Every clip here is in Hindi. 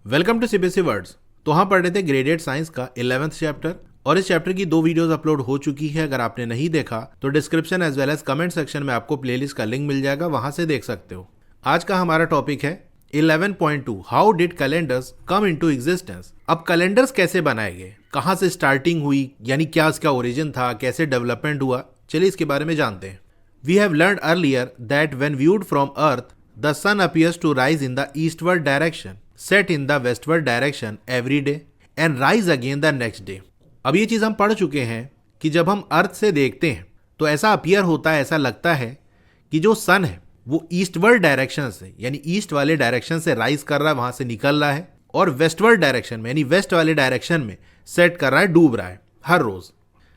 Welcome to CBSE words. तो हम पढ़ रहे थे ग्रेड 8 साइंस का 11th चैप्टर और इस चैप्टर की 2 वीडियोस अपलोड हो चुकी है। अगर आपने नहीं देखा तो description as well as comment section में आपको प्लेलिस्ट का लिंक मिल जाएगा, वहां से देख सकते हो। आज का हमारा टॉपिक है 11.2 how did calendars come into existence. अब कैलेंडर्स कैसे बनाए गए, कहां से स्टार्टिंग हुई, यानी क्या इसका ओरिजिन था, कैसे डेवलपमेंट हुआ, चलिए इसके बारे में जानते हैं। We have learned earlier that when viewed from Earth the sun appears to rise in the eastward direction, set in the westward direction every day and rise again the next day। अब ये चीज हम पढ़ चुके हैं कि जब हम अर्थ से देखते हैं तो ऐसा अपीयर होता है, ऐसा लगता है कि जो सन है वो ईस्टवर्ड डायरेक्शन से यानी ईस्ट वाले डायरेक्शन से राइज कर रहा है, वहां से निकल रहा है, और वेस्टवर्ड डायरेक्शन में यानी वेस्ट वाले डायरेक्शन में सेट कर रहा है, डूब रहा है हर रोज।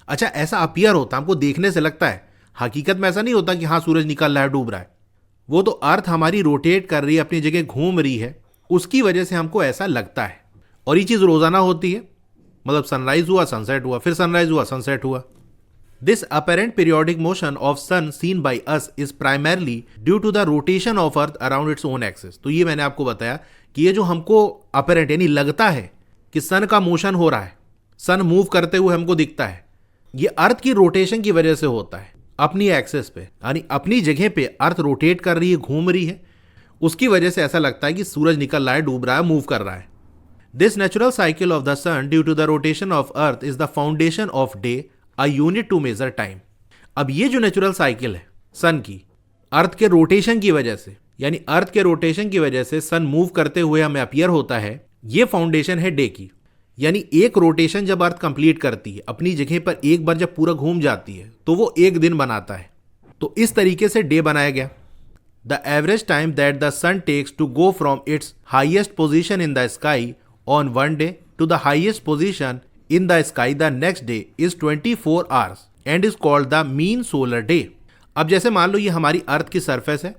अच्छा, ऐसा अपीयर होता है, हमको देखने से लगता है, हकीकत में ऐसा नहीं होता कि हाँ सूरज निकल रहा है, डूब रहा है। वो तो अर्थ हमारी रोटेट कर रही है, अपनी जगह घूम रही है, उसकी वजह से हमको ऐसा लगता है। और ये चीज रोजाना होती है, मतलब सनराइज हुआ, सनसेट हुआ, फिर सनराइज हुआ, सनसेट हुआ। This apparent periodic motion of sun seen by us is primarily due to the rotation of Earth around its own axis. तो ये मैंने आपको बताया कि ये जो हमको अपरेंट यानी लगता है कि सन का मोशन हो रहा है, सन मूव करते हुए हमको दिखता है, ये अर्थ की रोटेशन की वजह से होता है। अपनी एक्सिस पे यानी अपनी जगह पे अर्थ रोटेट कर रही है, घूम रही है, उसकी वजह से ऐसा लगता है कि सूरज निकल रहा है, डूब रहा है, मूव कर रहा है। This natural cycle of the sun due to the rotation of Earth is the foundation of day, a unit to measure time. अब ये जो नेचुरल साइकिल है सन की, अर्थ के रोटेशन की वजह से, यानी अर्थ के रोटेशन की वजह से सन मूव करते हुए हमें अपीयर होता है, ये फाउंडेशन है डे की। यानी एक रोटेशन जब अर्थ कंप्लीट करती है अपनी जगह पर, एक बार जब पूरा घूम जाती है तो वो एक दिन बनाता है। तो इस तरीके से डे बनाया गया। The average time that the sun takes to go from its highest position in the sky on one day to the highest position in the sky the next day is 24 hours and is called the mean solar day। अब जैसे मान लो ये हमारी अर्थ की सरफेस है,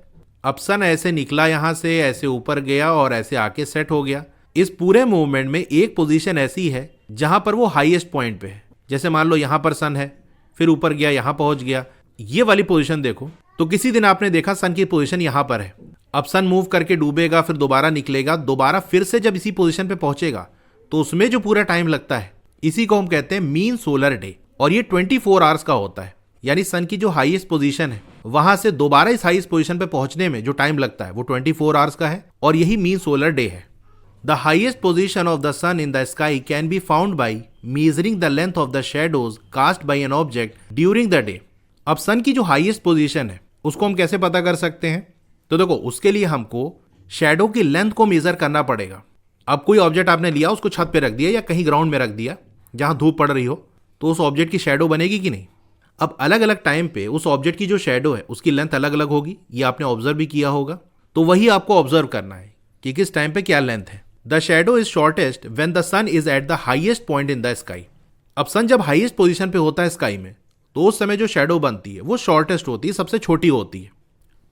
अब सन ऐसे निकला यहां से, ऐसे ऊपर गया और ऐसे आके सेट हो गया। इस पूरे मूवमेंट में एक पोजीशन ऐसी है जहां पर वो हाईएस्ट पॉइंट पे है। जैसे मान लो यहां पर सन है, फिर ऊपर गया, यहां पहुंच गया, ये वाली पोजीशन देखो। तो किसी दिन आपने देखा सन की पोजीशन यहां पर है, अब सन मूव करके डूबेगा, फिर दोबारा निकलेगा, दोबारा फिर से जब इसी पोजीशन पे पहुंचेगा तो उसमें जो पूरा टाइम लगता है, इसी को हम कहते हैं मीन सोलर डे। और ये 24 आवर्स का होता है। यानी सन की जो हाईएस्ट पोजीशन है वहां से दोबारा इस हाईएस्ट पोजीशन पे पहुंचने में जो टाइम लगता है वो 24 आवर्स का है, और यही मीन सोलर डे है। The highest position of the sun in the sky can be found by measuring the length of the shadows cast by an object during the day. अब सन की जो हाईएस्ट पोजीशन है उसको हम कैसे पता कर सकते हैं? तो देखो, उसके लिए हमको शैडो की लेंथ को मेजर करना पड़ेगा। अब कोई ऑब्जेक्ट आपने लिया, उसको छत पे रख दिया या कहीं ग्राउंड में रख दिया जहां धूप पड़ रही हो, तो उस ऑब्जेक्ट की शैडो बनेगी कि नहीं? अब अलग अलग टाइम पे उस ऑब्जेक्ट की जो शैडो है उसकी लेंथ अलग अलग होगी, ये आपने ऑब्जर्व भी किया होगा। तो वही आपको ऑब्जर्व करना है कि किस टाइम पे क्या लेंथ है। The shadow is shortest when the sun is at the highest point in the sky. अब सन जब हाईएस्ट पोजीशन पे होता है स्काई में, तो उस समय जो शैडो बनती है वो शॉर्टेस्ट होती है, सबसे छोटी होती है।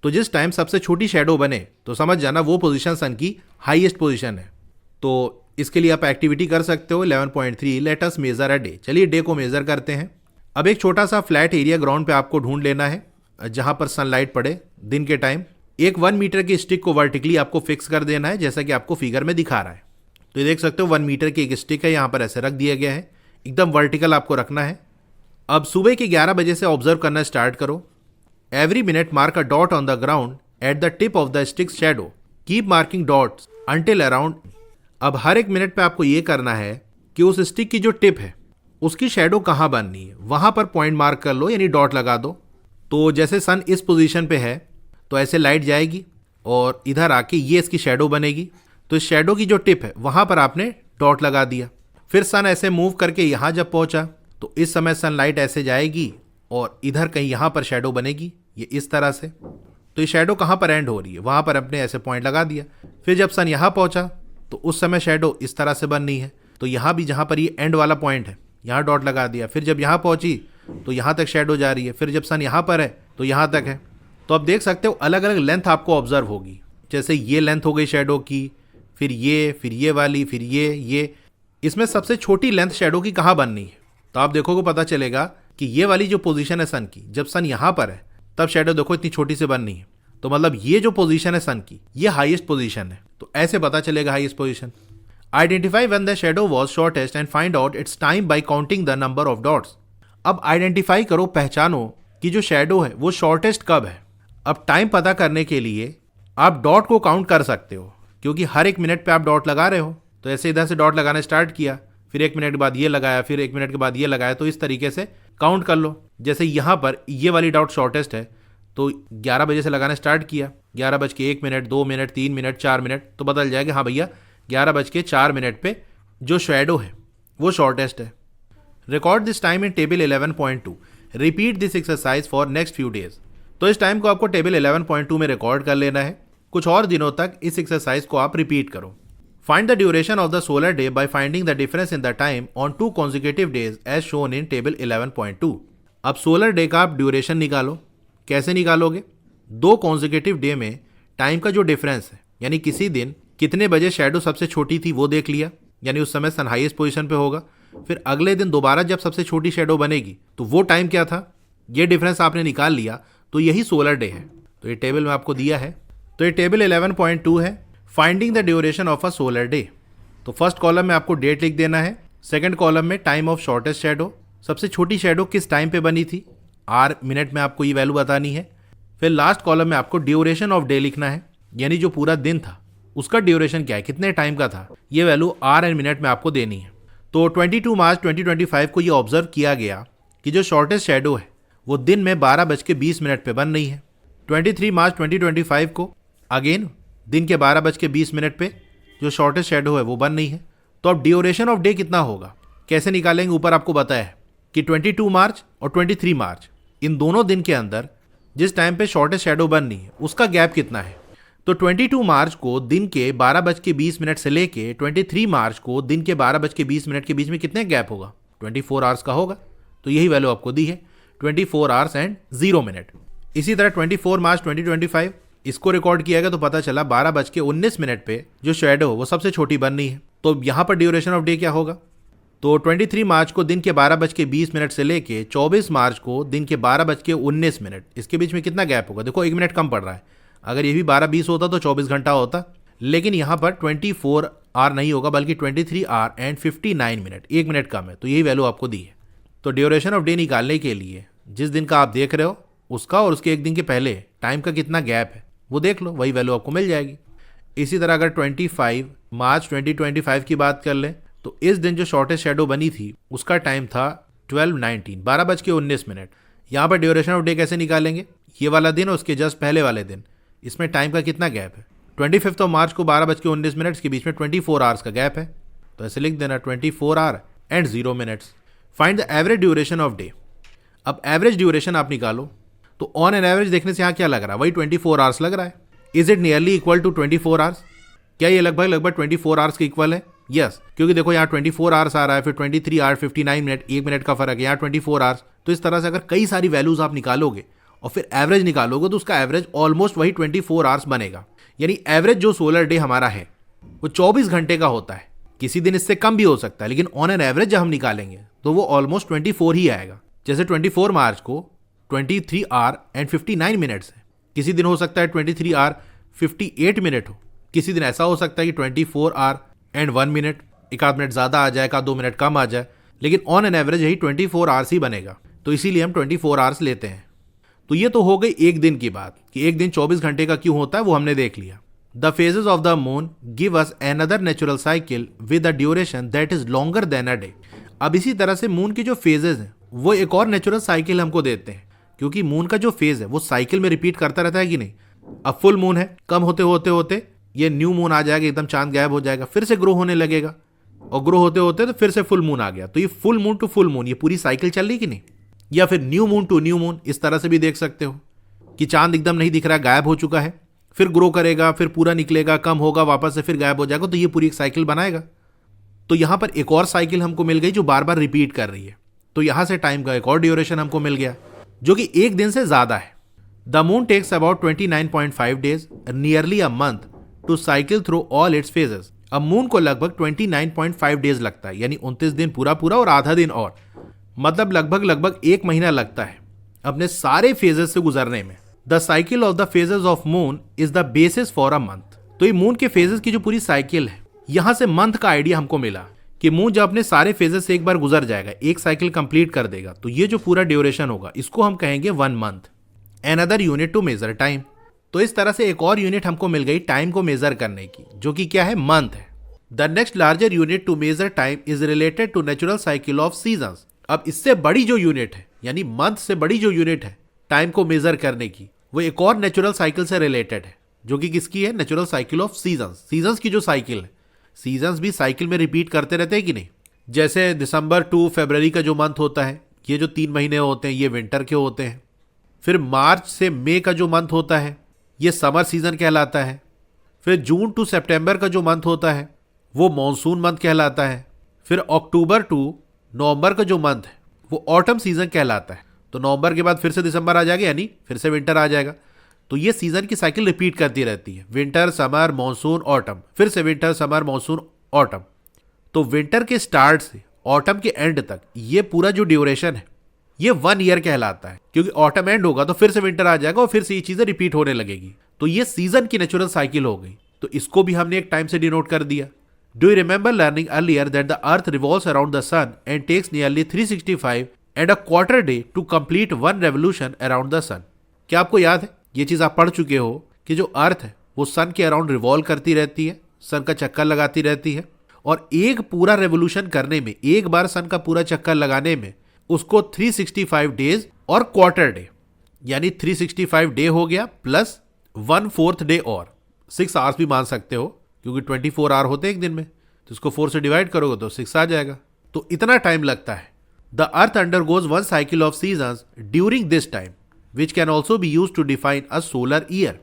तो जिस टाइम सबसे छोटी शैडो बने तो समझ जाना वो पोजीशन सन की हाईएस्ट पोजीशन है। तो इसके लिए आप एक्टिविटी कर सकते हो 11.3 let us measure a day. चलिए डे को मेजर करते हैं। अब एक छोटा सा फ्लैट एरिया ग्राउंड पे आपको ढूंढ लेना है जहां पर सनलाइट पड़े दिन के टाइम। एक 1 मीटर की स्टिक को वर्टिकली आपको फिक्स कर देना है, जैसा कि आपको फिगर में दिखा रहा है। तो ये देख सकते हो 1 मीटर की एक स्टिक है, यहाँ पर ऐसे रख दिया गया है, एकदम वर्टिकल आपको रखना है। अब सुबह के 11 बजे से ऑब्जर्व करना स्टार्ट करो। Every minute mark a dot on the ground at the tip of the stick shadow, keep marking dots until around. अब हर एक मिनट पे आपको ये करना है कि उस स्टिक की जो टिप है उसकी शैडो कहाँ बननी है, वहां पर पॉइंट मार्क कर लो, यानी डॉट लगा दो। तो जैसे सन इस पोजीशन पे है तो ऐसे लाइट जाएगी और इधर आके ये इसकी शैडो बनेगी। तो इस शैडो की जो टिप है वहां पर आपने डॉट लगा दिया। फिर सन ऐसे मूव करके यहां जब पहुंचा तो इस समय सनलाइट ऐसे जाएगी और इधर कहीं यहां पर शैडो बनेगी, ये इस तरह से। तो ये शैडो कहां पर एंड हो रही है, वहां पर अपने ऐसे पॉइंट लगा दिया। फिर जब सन यहां पहुंचा तो उस समय शैडो इस तरह से बननी है, तो यहां भी जहां पर ये एंड वाला पॉइंट है यहां डॉट लगा दिया। फिर जब यहां पहुंची तो यहां तक शैडो जा रही है, फिर जब सन यहां पर है तो यहां तक है। तो आप देख सकते हो अलग अलग लेंथ आपको ऑब्जर्व होगी। जैसे ये लेंथ हो गई शैडो की, फिर ये वाली, फिर ये। इसमें सबसे छोटी लेंथ शैडो की कहाँ बननी है? तो आप देखोगे पता चलेगा कि ये वाली जो पोजीशन है सन की, जब सन यहां पर है तब शैडो देखो इतनी छोटी से बननी है। तो मतलब ये जो पोजीशन है सन की, ये हाईएस्ट पोजीशन है। तो ऐसे पता चलेगा highest position. Identify when the shadow was shortest and find out it's time bye counting the number of dots. अब आइडेंटिफाई करो, पहचानो कि जो शैडो है वो शॉर्टेस्ट कब है। अब टाइम पता करने के लिए आप डॉट को काउंट कर सकते हो, क्योंकि हर एक मिनट पे आप डॉट लगा रहे हो। तो ऐसे इधर से डॉट लगाना स्टार्ट किया, फिर 1 मिनट के बाद ये लगाया, फिर 1 मिनट के बाद ये लगाया, तो इस तरीके से काउंट कर लो। जैसे यहाँ पर ये वाली डॉट शॉर्टेस्ट है, तो 11 बजे से लगाना स्टार्ट किया, 11:01, 2 मिनट, 3 मिनट, 4 मिनट, तो बदल जाएगा हाँ भैया 11:04 पे जो शैडो है वो शॉर्टेस्ट है। Record this time in table 11.2। Repeat this exercise for next few days. तो इस टाइम को आपको टेबल 11.2 में रिकॉर्ड कर लेना है। कुछ और दिनों तक इस एक्सरसाइज को आप रिपीट करो। Find the duration of the solar day by finding the difference in the time on 2 consecutive days as shown in table 11.2। अब सोलर डे का आप ड्यूरेशन निकालो। कैसे निकालोगे? 2 consecutive डे में टाइम का जो डिफरेंस है, यानी किसी दिन कितने बजे शैडो सबसे छोटी थी वो देख लिया, यानी उस समय सन हाईएस्ट पोजीशन पे होगा। फिर अगले दिन दोबारा जब सबसे छोटी शैडो बनेगी तो वो टाइम क्या था, ये डिफरेंस आपने निकाल लिया, तो यही सोलर डे है। तो ये टेबल में आपको दिया है। तो ये टेबल 11.2 है, finding the duration of a solar day. तो फर्स्ट कॉलम में आपको डेट लिख देना है, सेकंड कॉलम में टाइम ऑफ शॉर्टेस्ट शैडो, सबसे छोटी शैडो किस टाइम पे बनी थी, आर मिनट में आपको ये वैल्यू बतानी है। फिर लास्ट कॉलम में आपको ड्यूरेशन ऑफ डे लिखना है, यानी जो पूरा दिन था उसका ड्यूरेशन क्या है, कितने टाइम का था, ये वैल्यू आर एंड मिनट में आपको देनी है। तो 22 मार्च 2025 को ये ऑब्जर्व किया गया कि जो शॉर्टेस्ट शैडो है वो दिन में 12:20 पे बन रही है। 23 मार्च 2025 को अगेन दिन के 12:20 पे जो शॉर्टेस्ट शैडो है वो बन रही है। तो अब ड्यूरेशन ऑफ डे कितना होगा, कैसे निकालेंगे, ऊपर आपको बताया है कि 22 मार्च और 23 मार्च इन दोनों दिन के अंदर जिस टाइम पे शॉर्टेस्ट शैडो बन रही है उसका गैप कितना है। तो 22 मार्च को दिन के 12:20 से लेके 23 मार्च को दिन के 12:20 के बीच में कितने गैप होगा, 24 आवर्स का होगा। तो यही वैल्यू आपको दी है, 24 आवर्स एंड 0 मिनट। इसी तरह 24 मार्च 2025 इसको रिकॉर्ड किया गया, तो पता चला 12:19 पे जो शैडो वो सबसे छोटी बन रही है। तो यहाँ पर ड्यूरेशन ऑफ डे क्या होगा, तो 23 मार्च को दिन के 12:20 से लेके 24 मार्च को दिन के 12:19, इसके बीच में कितना गैप होगा। देखो 1 मिनट कम पड़ रहा है, अगर ये भी 12:20 होता तो 24 घंटा होता, लेकिन यहाँ पर 24 आवर नहीं होगा बल्कि 23 आवर एंड 59 मिनट, 1 मिनट कम है। तो यही वैल्यू आपको दी है। तो ड्यूरेशन ऑफ डे निकालने के लिए जिस दिन का आप देख रहे हो उसका और उसके एक दिन के पहले टाइम का कितना गैप है वो देख लो, वही वैल्यू आपको मिल जाएगी। इसी तरह अगर 25 मार्च 2025 की बात कर लें तो इस दिन जो शॉर्टेस्ट शैडो बनी थी उसका टाइम था 12:19, 12:19। यहाँ पर ड्यूरेशन ऑफ डे कैसे निकालेंगे, ये वाला दिन और उसके जस्ट पहले वाले दिन, इसमें टाइम का कितना गैप है। 25 मार्च को 12:19 के बीच में 24 आवर्स का गैप है, तो ऐसे लिख देना 24 our and 0 minutes. Find the average duration of day. अब एवरेज ड्यूरेशन आप निकालो, तो ऑन एन एवरेज देखने से यहाँ क्या लग रहा है, वही 24 आवर्स लग रहा है। Is it nearly equal to 24 hours, क्या ये लगभग 24 आवर्स के इक्वल है। यस, क्योंकि देखो यहाँ 24 आवर्स आ रहा है, फिर 23 आवर 59 मिनट, 1 मिनट का फर्क है, यहाँ 24 आवर्स। तो इस तरह से अगर कई सारी वैल्यूज आप निकालोगे और फिर एवरेज निकालोगे तो उसका एवरेज ऑलमोस्ट वही 24 आवर्स बनेगा। यानी एवरेज जो सोलर डे हमारा है वो 24 घंटे का होता है, किसी दिन इससे कम भी हो सकता है, लेकिन ऑन एन एवरेज जब हम निकालेंगे तो वो ऑलमोस्ट 24 ही आएगा। जैसे 24 मार्च को 23 आवर एंड 59 मिनट्स है, किसी दिन हो सकता है 23 आवर 58 मिनट हो, किसी दिन ऐसा हो सकता है कि 24 आवर एंड 1 मिनट, एक आध मिनट ज़्यादा आ जाए, एक आध 2 मिनट कम आ जाए, लेकिन ऑन एन एवरेज यही 24 आवर्स ही बनेगा। तो इसीलिए हम 24 आवर्स लेते हैं। तो ये तो हो गई एक दिन की बात कि एक दिन 24 घंटे का क्यों होता है, वो हमने देख लिया। The phases of the moon give us another natural cycle with a duration that is longer then a day. अब इसी तरह से मून के जो फेजेस हैं वो एक और नेचुरल साइकिल हमको देते हैं, क्योंकि मून का जो फेज है वो साइकिल में रिपीट करता रहता है कि नहीं। अब फुल मून है, कम होते होते होते ये न्यू मून आ जाएगा, एकदम चांद गायब हो जाएगा, फिर से ग्रो होने लगेगा, और ग्रो होते होते तो फिर से फुल मून आ गया। तो ये full moon to full moon, ये पूरी साइकिल चल रही कि नहीं। या फिर new moon to new moon, इस तरह से भी देख सकते हो कि चांद एकदम नहीं दिख रहा, गायब हो चुका है, फिर ग्रो करेगा, फिर पूरा निकलेगा, कम होगा, वापस से फिर गायब हो जाएगा। तो ये पूरी एक साइकिल बनाएगा। तो यहाँ पर एक और साइकिल हमको मिल गई जो बार बार रिपीट कर रही है। तो यहाँ से टाइम का एक और ड्यूरेशन हमको मिल गया जो कि एक दिन से ज्यादा है। The moon takes about 29.5 days, nearly a month, to cycle through all its phases. अब मून को लगभग 29.5 डेज लगता है, यानी 29 दिन पूरा पूरा और आधा दिन और, मतलब लगभग 1 महीना लगता है अपने सारे फेजेस से गुजरने में। The cycle of the phases of moon is the basis for a month. तो ये मून के फेजेस की जो पूरी साइकिल है यहां से मंथ का आइडिया हमको मिला कि मून जब अपने सारे फेजेस से एक बार गुजर जाएगा, एक साइकिल कंप्लीट कर देगा, तो ये जो पूरा ड्यूरेशन होगा इसको हम कहेंगे 1 month. Another unit to measure time. तो इस तरह से एक और यूनिट हमको मिल गई टाइम को मेजर करने की, जो कि क्या है, मंथ है। The next larger unit to measure time is related to natural cycle of seasons. अब इससे बड़ी जो यूनिट है, यानी मंथ से बड़ी जो यूनिट है टाइम को मेजर करने की, वो एक और नेचुरल साइकिल से रिलेटेड है, जो कि किसकी है, natural cycle of seasons. Seasons की जो साइकिल है, सीजन्स भी साइकिल में रिपीट करते रहते हैं कि नहीं। जैसे दिसंबर टू फरवरी का जो मंथ होता है, ये जो 3 महीने होते हैं ये विंटर के होते हैं। फिर मार्च से मई का जो मंथ होता है ये समर सीजन कहलाता है। फिर जून टू सितंबर का जो मंथ होता है वो मॉनसून मंथ कहलाता है। फिर अक्टूबर टू नवंबर का जो मंथ है वो ऑटम सीजन कहलाता है। तो नवंबर के बाद फिर से दिसंबर आ जाएगा, यानी फिर से विंटर आ जाएगा। तो ये सीजन की साइकिल रिपीट करती रहती है, विंटर समर मॉनसून ऑटम, फिर से विंटर समर मॉनसून ऑटम। तो विंटर के स्टार्ट से ऑटम के एंड तक ये पूरा जो ड्यूरेशन है ये 1 ईयर कहलाता है, क्योंकि ऑटम एंड होगा तो फिर से विंटर आ जाएगा और फिर से ये चीजें रिपीट होने लगेगी। तो ये सीजन की नेचुरल साइकिल हो गई। तो इसको भी हमने एक टाइम से डिनोट कर दिया। Do you remember learning earlier that the earth revolves around the sun and takes nearly 365 and a quarter day to complete 1 revolution around the sun. क्या आपको याद है, ये चीज आप पढ़ चुके हो कि जो अर्थ है वो सन के अराउंड रिवॉल्व करती रहती है, सन का चक्कर लगाती रहती है, और एक पूरा रेवोल्यूशन करने में, एक बार सन का पूरा चक्कर लगाने में उसको 365 डेज और क्वार्टर डे, यानी 365 डे हो गया प्लस 1/4 डे और 6 आवर्स भी मान सकते हो, क्योंकि 24 आवर होते हैं एक दिन में, तो इसको 4 से डिवाइड करोगे तो 6 आ जाएगा। तो इतना टाइम लगता है। The Earth undergoes 1 cycle of seasons during this time which can also be use to define a solar year.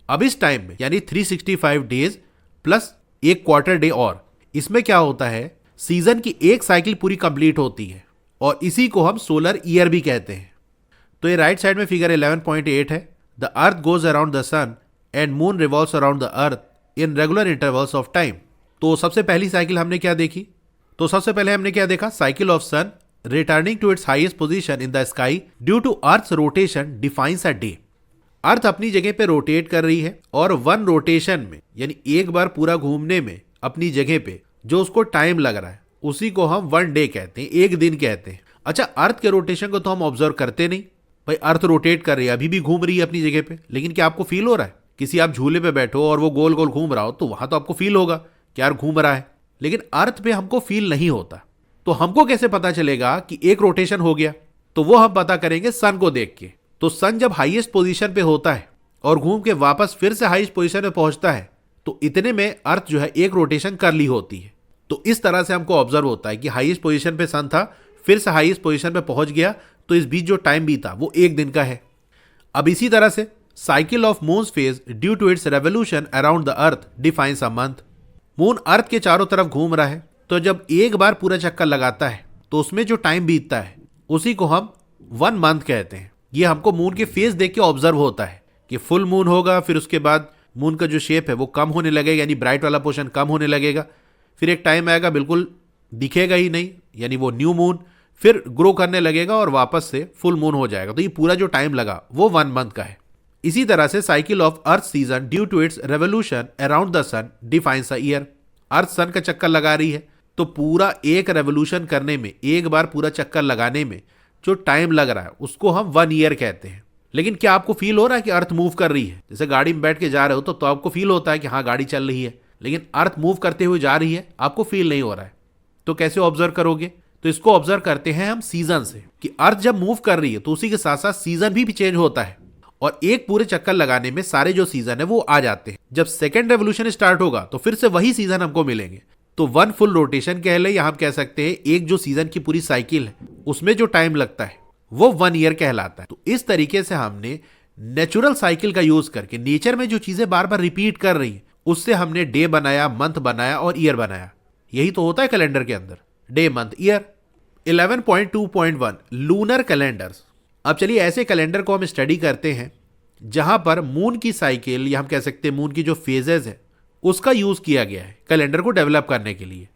अब इस टाइम में, यानी 365 डेज प्लस एक क्वार्टर डे और, इसमें क्या होता है, सीजन की एक साइकिल पूरी कंप्लीट होती है और इसी को हम सोलर ईयर भी कहते हैं। तो ये राइट साइड में फिगर 11.8 है। The Earth goes around the sun and moon revolves around the Earth in regular intervals of time. तो सबसे पहली साइकिल हमने क्या देखी, तो सबसे पहले हमने क्या देखा, cycle of sun returning to its highest position in the sky due to earth's rotation defines a day. Earth अपनी जगह पे रोटेट कर रही है और 1 रोटेशन में, यानी एक बार पूरा घूमने में अपनी जगह पे जो उसको टाइम लग रहा है उसी को हम 1 डे कहते हैं, एक दिन कहते हैं। अच्छा, अर्थ के रोटेशन को तो हम ऑब्जर्व करते नहीं, भाई अर्थ रोटेट कर रही है, अभी भी घूम रही है अपनी जगह पे, लेकिन क्या आपको फील हो रहा है, किसी आप झूले पे बैठो और वो गोल गोल घूम रहा हो तो वहां तो आपको फील होगा कि यार घूम रहा है, लेकिन अर्थ पे हमको फील नहीं होता। तो हमको कैसे पता चलेगा कि एक रोटेशन हो गया, तो वो हम पता करेंगे सन को देख के। तो सन जब हाईएस्ट पोजीशन पे होता है और घूम के वापस फिर से हाईएस्ट पोजीशन पे पहुंचता है, तो इतने में अर्थ जो है एक रोटेशन कर ली होती है। तो इस तरह से हमको ऑब्जर्व होता है कि हाईएस्ट पोजीशन पे सन था, फिर से हाईएस्ट पोजीशन पे पहुंच गया, तो इस बीच जो टाइम बीता वो एक दिन का है। अब इसी तरह से cycle of moon's phase due to its revolution around the Earth defines a month. Moon Earth के चारों तरफ घूम रहा है, तो जब एक बार पूरा चक्कर लगाता है तो उसमें जो टाइम बीतता है उसी को हम 1 मंथ कहते हैं। ये हमको मून के फेज देख के ऑब्जर्व होता है कि फुल मून होगा, फिर उसके बाद मून का जो शेप है वो कम होने लगेगा, यानी ब्राइट वाला पोर्शन कम होने लगेगा। फिर एक टाइम आएगा बिल्कुल दिखेगा ही नहीं, यानी वो न्यू मून, फिर ग्रो करने लगेगा और वापस से फुल मून हो जाएगा। तो ये पूरा जो टाइम लगा वो 1 मंथ का है। इसी तरह से cycle of earth season due to its revolution around the sun defines a year. Earth sun का चक्कर लगा रही है, तो पूरा एक रेवोल्यूशन करने में, एक बार पूरा चक्कर लगाने में जो टाइम लग रहा है उसको हम 1 ईयर कहते हैं। लेकिन क्या आपको फील हो रहा है कि अर्थ मूव कर रही है? जैसे गाड़ी में बैठ के जा रहे हो तो आपको फील होता है कि हाँ गाड़ी चल रही है, लेकिन अर्थ मूव करते हुए जा रही है, आपको फील नहीं हो रहा है। तो कैसे ऑब्जर्व करोगे? तो इसको ऑब्जर्व करते हैं हम सीजन से, कि अर्थ जब मूव कर रही है तो उसी के साथ साथ सीजन भी चेंज होता है, और एक पूरे चक्कर लगाने में सारे जो सीजन है वो आ जाते हैं। जब सेकेंड रेवोल्यूशन स्टार्ट होगा तो फिर से वही सीजन हमको मिलेंगे। तो 1 फुल रोटेशन कह ले, या हम कह सकते हैं एक जो सीजन की पूरी साइकिल है उसमें जो टाइम लगता है वो 1 ईयर कहलाता है। तो इस तरीके से हमने नेचुरल साइकिल का यूज करके, नेचर में जो चीजें बार बार रिपीट कर रही है उससे हमने डे बनाया, मंथ बनाया और ईयर बनाया। यही तो होता है कैलेंडर के अंदर, day month year. 11.2.1 lunar calendars. अब चलिए ऐसे कैलेंडर को हम स्टडी करते हैं जहां पर मून की साइकिल, या हम कह सकते हैं मून की जो फेजेस है उसका यूज किया गया है कैलेंडर को डेवलप करने के लिए।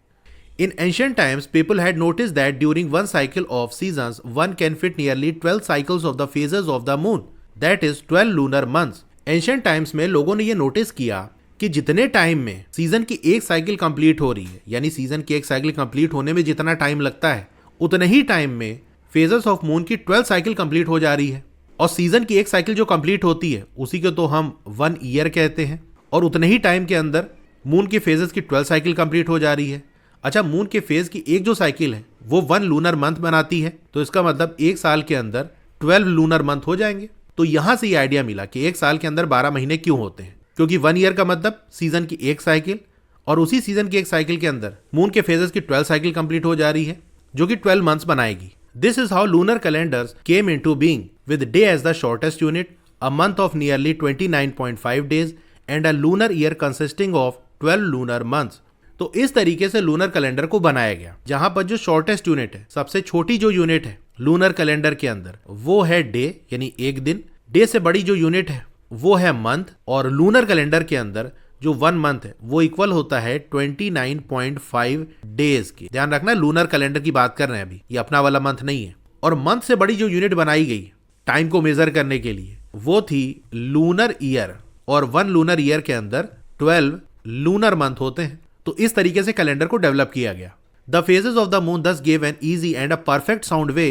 In ancient times, people had noticed that during one cycle of seasons, one can fit nearly 12 cycles of the phases of the moon, that is 12 lunar months. Ancient times में लोगों ने ये नोटिस किया कि जितने टाइम में सीजन की एक साइकिल कंप्लीट हो रही है, यानी सीजन की एक साइकिल कंप्लीट होने में जितना टाइम लगता है उतने ही टाइम में फेजेस ऑफ मून की 12 साइकिल कंप्लीट हो जा रही है। और सीजन की एक साइकिल जो कंप्लीट होती है उसी को तो हम 1 ईयर कहते हैं, और उतने ही टाइम के अंदर मून के फेजेस की 12 साइकिल कंप्लीट हो जा रही है। अच्छा, मून के फेज की एक जो साइकिल है वो 1 लूनर मंथ बनाती है, तो इसका मतलब एक साल के अंदर 12 लूनर मंथ हो जाएंगे। तो यहां से ये आइडिया मिला कि एक साल के अंदर 12 महीने क्यों होते हैं, क्योंकि 1 ईयर का मतलब सीजन की एक साइकिल, और उसी सीजन की एक साइकिल के अंदर मून के फेजेस की 12 साइकिल कंप्लीट हो जा रही है, जो कि 12 मंथ्स बनाएगी। This is how lunar calendars came into being with day as the shortest unit, a month of nearly 29.5 days and a lunar year consisting of 12 lunar months. तो इस तरीके से लूनर कैलेंडर को बनाया गया, जहां पर जो शॉर्टेस्ट यूनिट है, सबसे छोटी जो यूनिट है लूनर कैलेंडर के अंदर, वो है डे, यानी एक दिन। डे से बड़ी जो यूनिट है वो है मंथ, और लूनर कैलेंडर के अंदर जो 1 मंथ है वो इक्वल होता है 29.5 डेज की। ध्यान रखना, लूनर कैलेंडर की बात कर रहे हैं अभी, ये अपना वाला मंथ नहीं है। और मंथ से बड़ी जो यूनिट बनाई गई टाइम को मेजर करने के लिए वो थी लूनर ईयर, और 1 लूनर ईयर के अंदर 12 लूनर मंथ होते हैं। तो इस तरीके से कैलेंडर को डेवलप किया गया। The phases of the moon thus give an easy and a perfect sound way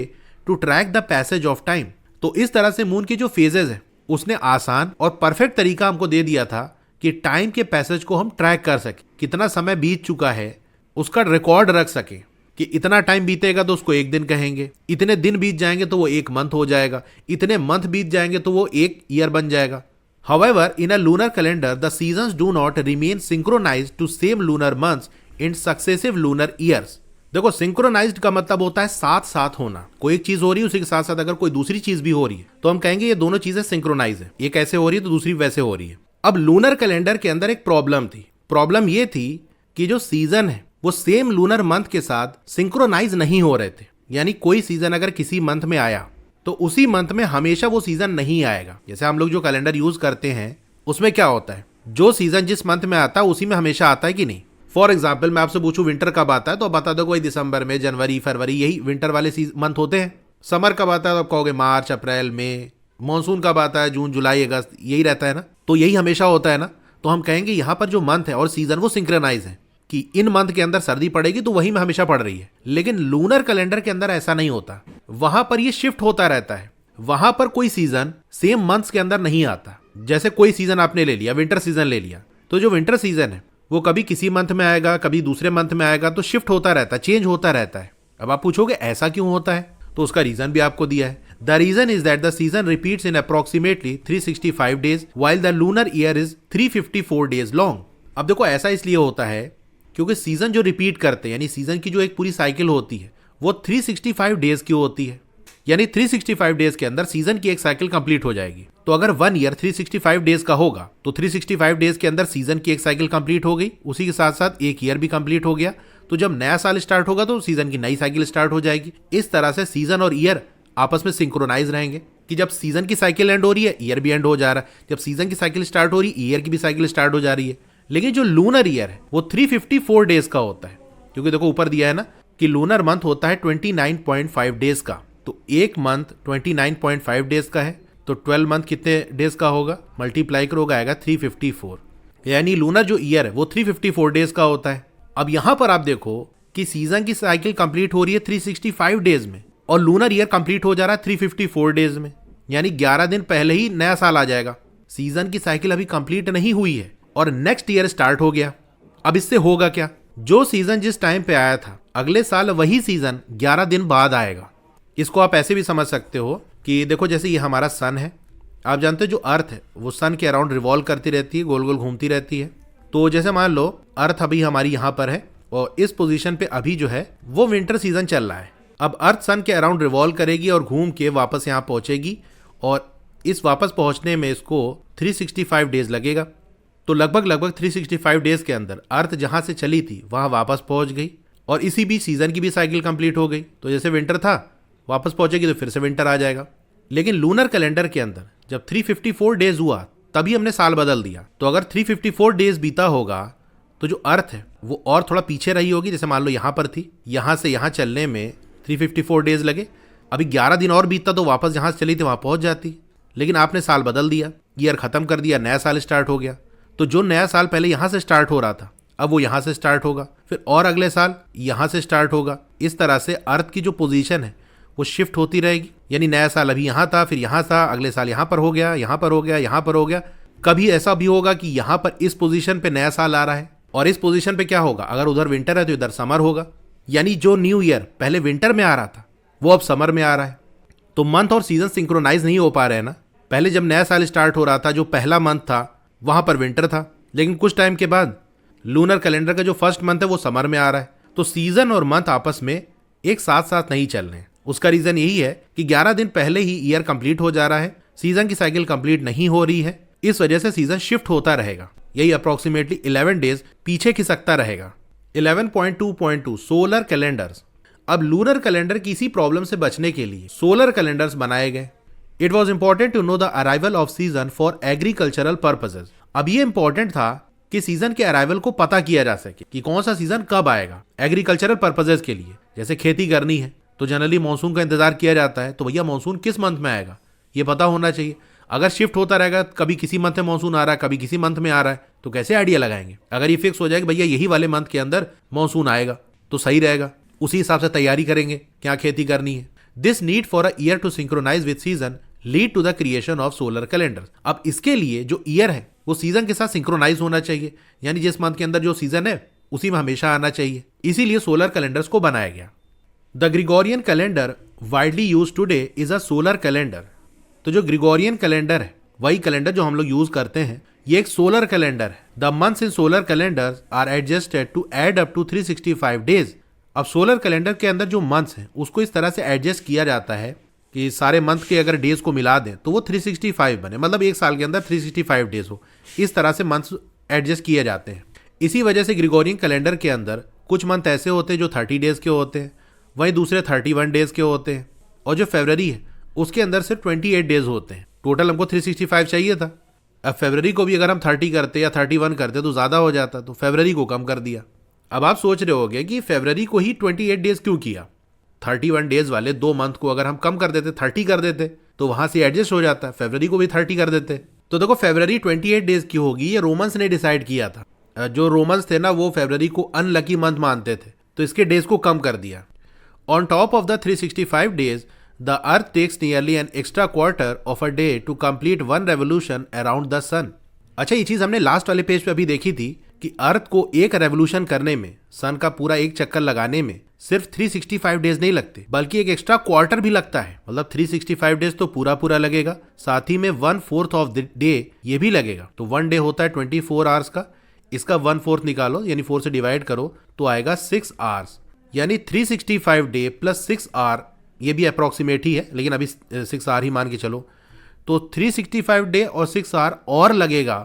to track the passage of time. तो इस तरह से मून की जो फेजेस है उसने आसान और परफेक्ट तरीका हमको दे दिया था कि टाइम के पैसेज को हम ट्रैक कर सके, कितना समय बीत चुका है उसका रिकॉर्ड रख सके, कि इतना टाइम बीतेगा तो उसको एक दिन कहेंगे, इतने दिन बीत जाएंगे तो वो एक मंथ हो जाएगा, इतने मंथ बीत जाएंगे तो वो एक ईयर बन जाएगा। However, in a lunar calendar, the seasons do not remain synchronized to same lunar months in successive lunar years. देखो, सिंक्रोनाइज्ड का मतलब होता है साथ साथ होना। कोई एक चीज हो रही है, उसी के साथ साथ अगर कोई दूसरी चीज भी हो रही है तो हम कहेंगे ये दोनों चीजें सिंक्रोनाइज है, एक ऐसे हो रही है तो दूसरी वैसे हो रही है। अब लूनर कैलेंडर के अंदर एक प्रॉब्लम थी। प्रॉब्लम ये थी कि जो सीजन है वो सेम लूनर मंथ के साथ सिंक्रोनाइज नहीं हो रहे थे, यानी कोई सीजन अगर किसी मंथ में आया तो उसी मंथ में हमेशा वो सीजन नहीं आएगा। जैसे हम लोग जो कैलेंडर यूज करते हैं उसमें क्या होता है, जो सीजन जिस मंथ में आता है उसी में हमेशा आता है कि नहीं। फॉर एग्जाम्पल, मैं आपसे पूछूं विंटर कब आता है तो आप बता दो कोई दिसंबर में, जनवरी, फरवरी, यही विंटर वाले मंथ होते हैं। समर कब आता है तो आप कहोगे मार्च, अप्रैल, मई। मानसून कब आता है, जून, जुलाई, अगस्त, यही रहता है ना। तो यही हमेशा होता है ना। तो हम कहेंगे यहाँ पर जो मंथ है और सीजन वो सिंक्रोनाइज है, कि इन मंथ के अंदर सर्दी पड़ेगी तो वही में हमेशा पड़ रही है। लेकिन लूनर कैलेंडर के अंदर ऐसा नहीं होता, वहां पर ये शिफ्ट होता रहता है। वहां पर कोई सीजन सेम मंथ्स के अंदर नहीं आता। जैसे कोई सीजन आपने ले लिया, विंटर सीजन ले लिया, तो जो विंटर सीजन है वो कभी किसी मंथ में आएगा, कभी दूसरे मंथ में आएगा, तो शिफ्ट होता रहता है, चेंज होता रहता है। अब आप पूछोगे ऐसा क्यों होता है, तो उसका रीजन भी आपको दिया है। The reason is that the season repeats in approximately 365 days while the lunar year is 354 days long. अब देखो, ऐसा इसलिए होता है क्योंकि सीजन जो रिपीट करते हैं, यानी सीजन की जो एक पूरी साइकिल होती है वो 365 डेज की होती है, यानी 365 डेज के अंदर सीजन की एक साइकिल कंप्लीट हो जाएगी। तो अगर 1 ईयर 365 डेज का होगा तो 365 डेज के अंदर सीजन की एक साइकिल कंप्लीट हो गई, उसी के साथ साथ एक ईयर भी कंप्लीट हो गया। तो जब नया साल स्टार्ट होगा तो सीजन की नई साइकिल स्टार्ट हो जाएगी। इस तरह से सीजन और ईयर आपस में सिंक्रोनाइज रहेंगे, कि जब सीजन की साइकिल एंड हो रही है ईयर भी एंड हो जा रहा है, जब सीजन की साइकिल स्टार्ट हो रही है ईयर की भी साइकिल स्टार्ट हो जा रही है। लेकिन जो लूनर ईयर है वो 354 डेज का होता है, क्योंकि देखो ऊपर दिया है ना कि लूनर मंथ होता है 29.5 डेज का। तो एक मंथ 29.5 डेज का है, तो 12 मंथ कितने डेज का होगा, मल्टीप्लाई करोगे आएगा 354, यानी लूनर जो ईयर है वो 354 डेज का होता है। अब यहां पर आप देखो कि सीजन की साइकिल कंप्लीट हो रही है 365 डेज में, और लूनर ईयर कंप्लीट हो जा रहा है 354 डेज में, यानी 11 दिन पहले ही नया साल आ जाएगा। सीजन की साइकिल अभी कंप्लीट नहीं हुई है और नेक्स्ट ईयर स्टार्ट हो गया। अब इससे होगा क्या, जो सीजन जिस टाइम पे आया था अगले साल वही सीजन 11 दिन बाद आएगा। इसको आप ऐसे भी समझ सकते हो कि देखो, जैसे ये हमारा सन है, आप जानते हो जो अर्थ है वो सन के अराउंड रिवॉल्व करती रहती है, गोल गोल घूमती रहती है। तो जैसे मान लो अर्थ अभी हमारी यहाँ पर है और इस पोजीशन पे अभी जो है वो विंटर सीजन चल रहा है। अब अर्थ सन के अराउंड रिवॉल्व करेगी और घूम के वापस यहाँ पहुंचेगी, और इस वापस पहुंचने में इसको 365 डेज लगेगा। तो लगभग 365 डेज के अंदर अर्थ जहां से चली थी वहां वापस पहुंच गई, और इसी बीच सीजन की भी साइकिल कंप्लीट हो गई। तो जैसे विंटर था, वापस पहुंचेगी तो फिर से विंटर आ जाएगा। लेकिन लूनर कैलेंडर के अंदर जब 354 डेज हुआ तभी हमने साल बदल दिया। तो अगर 354 डेज बीता होगा तो जो अर्थ है वो और थोड़ा पीछे रही होगी। जैसे मान लो यहाँ पर थी, यहाँ से यहाँ चलने में 354 डेज लगे, अभी 11 दिन और बीतता तो वापस जहाँ से चली थी वहाँ पहुँच जाती। लेकिन आपने साल बदल दिया, ईयर खत्म कर दिया, नया साल स्टार्ट हो गया। तो जो नया साल पहले यहाँ से स्टार्ट हो रहा था अब वो यहाँ से स्टार्ट होगा, फिर और अगले साल यहाँ से स्टार्ट होगा। इस तरह से अर्थ की जो पोजीशन है वो शिफ्ट होती रहेगी। यानी नया साल अभी यहाँ था, फिर यहाँ था, अगले साल यहाँ पर हो गया, यहाँ पर हो गया, यहाँ पर हो गया। कभी ऐसा भी होगा कि यहाँ पर इस पोजीशन पे नया साल आ रहा है और इस पोजीशन पे क्या होगा, अगर उधर विंटर है तो इधर समर होगा। यानी जो न्यू ईयर पहले विंटर में आ रहा था वो अब समर में आ रहा है। तो मंथ और सीजन सिंक्रोनाइज नहीं हो पा रहे हैं ना। पहले जब नया साल स्टार्ट हो रहा था जो पहला मंथ था वहां पर विंटर था, लेकिन कुछ टाइम के बाद लूनर कैलेंडर का जो फर्स्ट मंथ है वो समर में आ रहा है। तो सीजन और मंथ आपस में एक साथ साथ नहीं चल रहे हैं। उसका रीजन यही है कि 11 दिन पहले ही ईयर कंप्लीट हो जा रहा है, सीजन की साइकिल कंप्लीट नहीं हो रही है। इस वजह से सीजन शिफ्ट होता रहेगा। यही अप्रोक्सीमेटली 11 डेज पीछे खिसकता रहेगा। 11.2.2 सोलर कैलेंडर्स। अब लूनर कैलेंडर की इसी प्रॉब्लम से बचने के लिए सोलर कैलेंडर्स बनाए गए। It was important to know the arrival of season for agricultural purposes. अब ये इंपॉर्टेंट था कि सीजन के अराइवल को पता किया जा सके कि कौन सा सीजन कब आएगा एग्रीकल्चरल पर्पसेज के लिए। जैसे खेती करनी है तो जनरली मानसून का इंतजार किया जाता है, तो भैया मानसून किस मंथ में आएगा ये पता होना चाहिए। अगर शिफ्ट होता रहेगा, कभी किसी मंथ में मानसून आ रहा है, कभी किसी मंथ में आ रहा है, तो कैसे आइडिया लगाएंगे। अगर ये फिक्स हो जाए कि भैया यही वाले मंथ के अंदर मानसून आएगा तो सही रहेगा, उसी हिसाब से तैयारी करेंगे क्या खेती करनी है। This need for a year to synchronize with season lead to the creation of solar calendar. अब इसके लिए जो ईयर है वो सीजन के साथ सिंक्रोनाइज होना चाहिए, यानी जिस मंथ के अंदर जो सीजन है उसी में हमेशा आना चाहिए। इसीलिए सोलर कैलेंडर्स को बनाया गया। The Gregorian calendar widely use today is a solar calendar. तो जो ग्रिगोरियन कैलेंडर है वही कैलेंडर जो हम लोग यूज करते हैं, ये एक सोलर कैलेंडर है। The months in solar calendar are adjusted to add up to 365 days. अब सोलर कैलेंडर के अंदर जो मंथ्स हैं उसको इस तरह से एडजस्ट किया जाता है कि सारे मंथ के अगर डेज को मिला दें तो वो 365 बने, मतलब एक साल के अंदर 365 डेज हो। इस तरह से मंथ्स एडजस्ट किए जाते हैं। इसी वजह से ग्रिगोरियन कैलेंडर के अंदर कुछ मंथ ऐसे होते हैं जो 30 डेज के होते हैं, वहीं दूसरे 31 डेज के होते हैं, और जो फरवरी है उसके अंदर सिर्फ 28 डेज होते हैं। टोटल हमको 365 चाहिए था। अब फरवरी को भी अगर हम 30 करते या 31 करते तो ज़्यादा हो जाता, तो फरवरी को कम कर दिया। अब आप सोच रहे होगे कि फरवरी को ही 28 डेज क्यों किया। 31 डेज वाले 2 मंथ को अगर हम कम कर देते, 30 कर देते, तो वहां से एडजस्ट हो जाता, फरवरी को भी 30 कर देते। तो देखो फरवरी 28 डेज की होगी, ये रोमन्स ने डिसाइड किया था। जो रोमन्स थे ना वो फरवरी को अनलकी मंथ मानते थे, तो इसके डेज को कम कर दिया। On top of the 365 days the earth takes nearly an extra quarter of a day to complete 1 revolution around the sun. अच्छा, ये चीज हमने लास्ट वाले पेज पे अभी देखी थी कि अर्थ को एक रेवोल्यूशन करने में, सन का पूरा एक चक्कर लगाने में सिर्फ 365 डेज नहीं लगते, बल्कि एक एक्स्ट्रा क्वार्टर भी लगता है। मतलब 365 डेज तो पूरा पूरा लगेगा, साथ ही में 1/4 ऑफ द डे ये भी लगेगा। तो 1 डे होता है 24 आवर्स का, इसका 1/4 निकालो, यानी 4 से डिवाइड करो तो आएगा 6 आवर्स। यानी 365 डे प्लस 6 आवर, ये भी अप्रोक्सीमेट ही है लेकिन अभी 6 आवर ही मान के चलो, तो 365 डे और 6 आवर और लगेगा,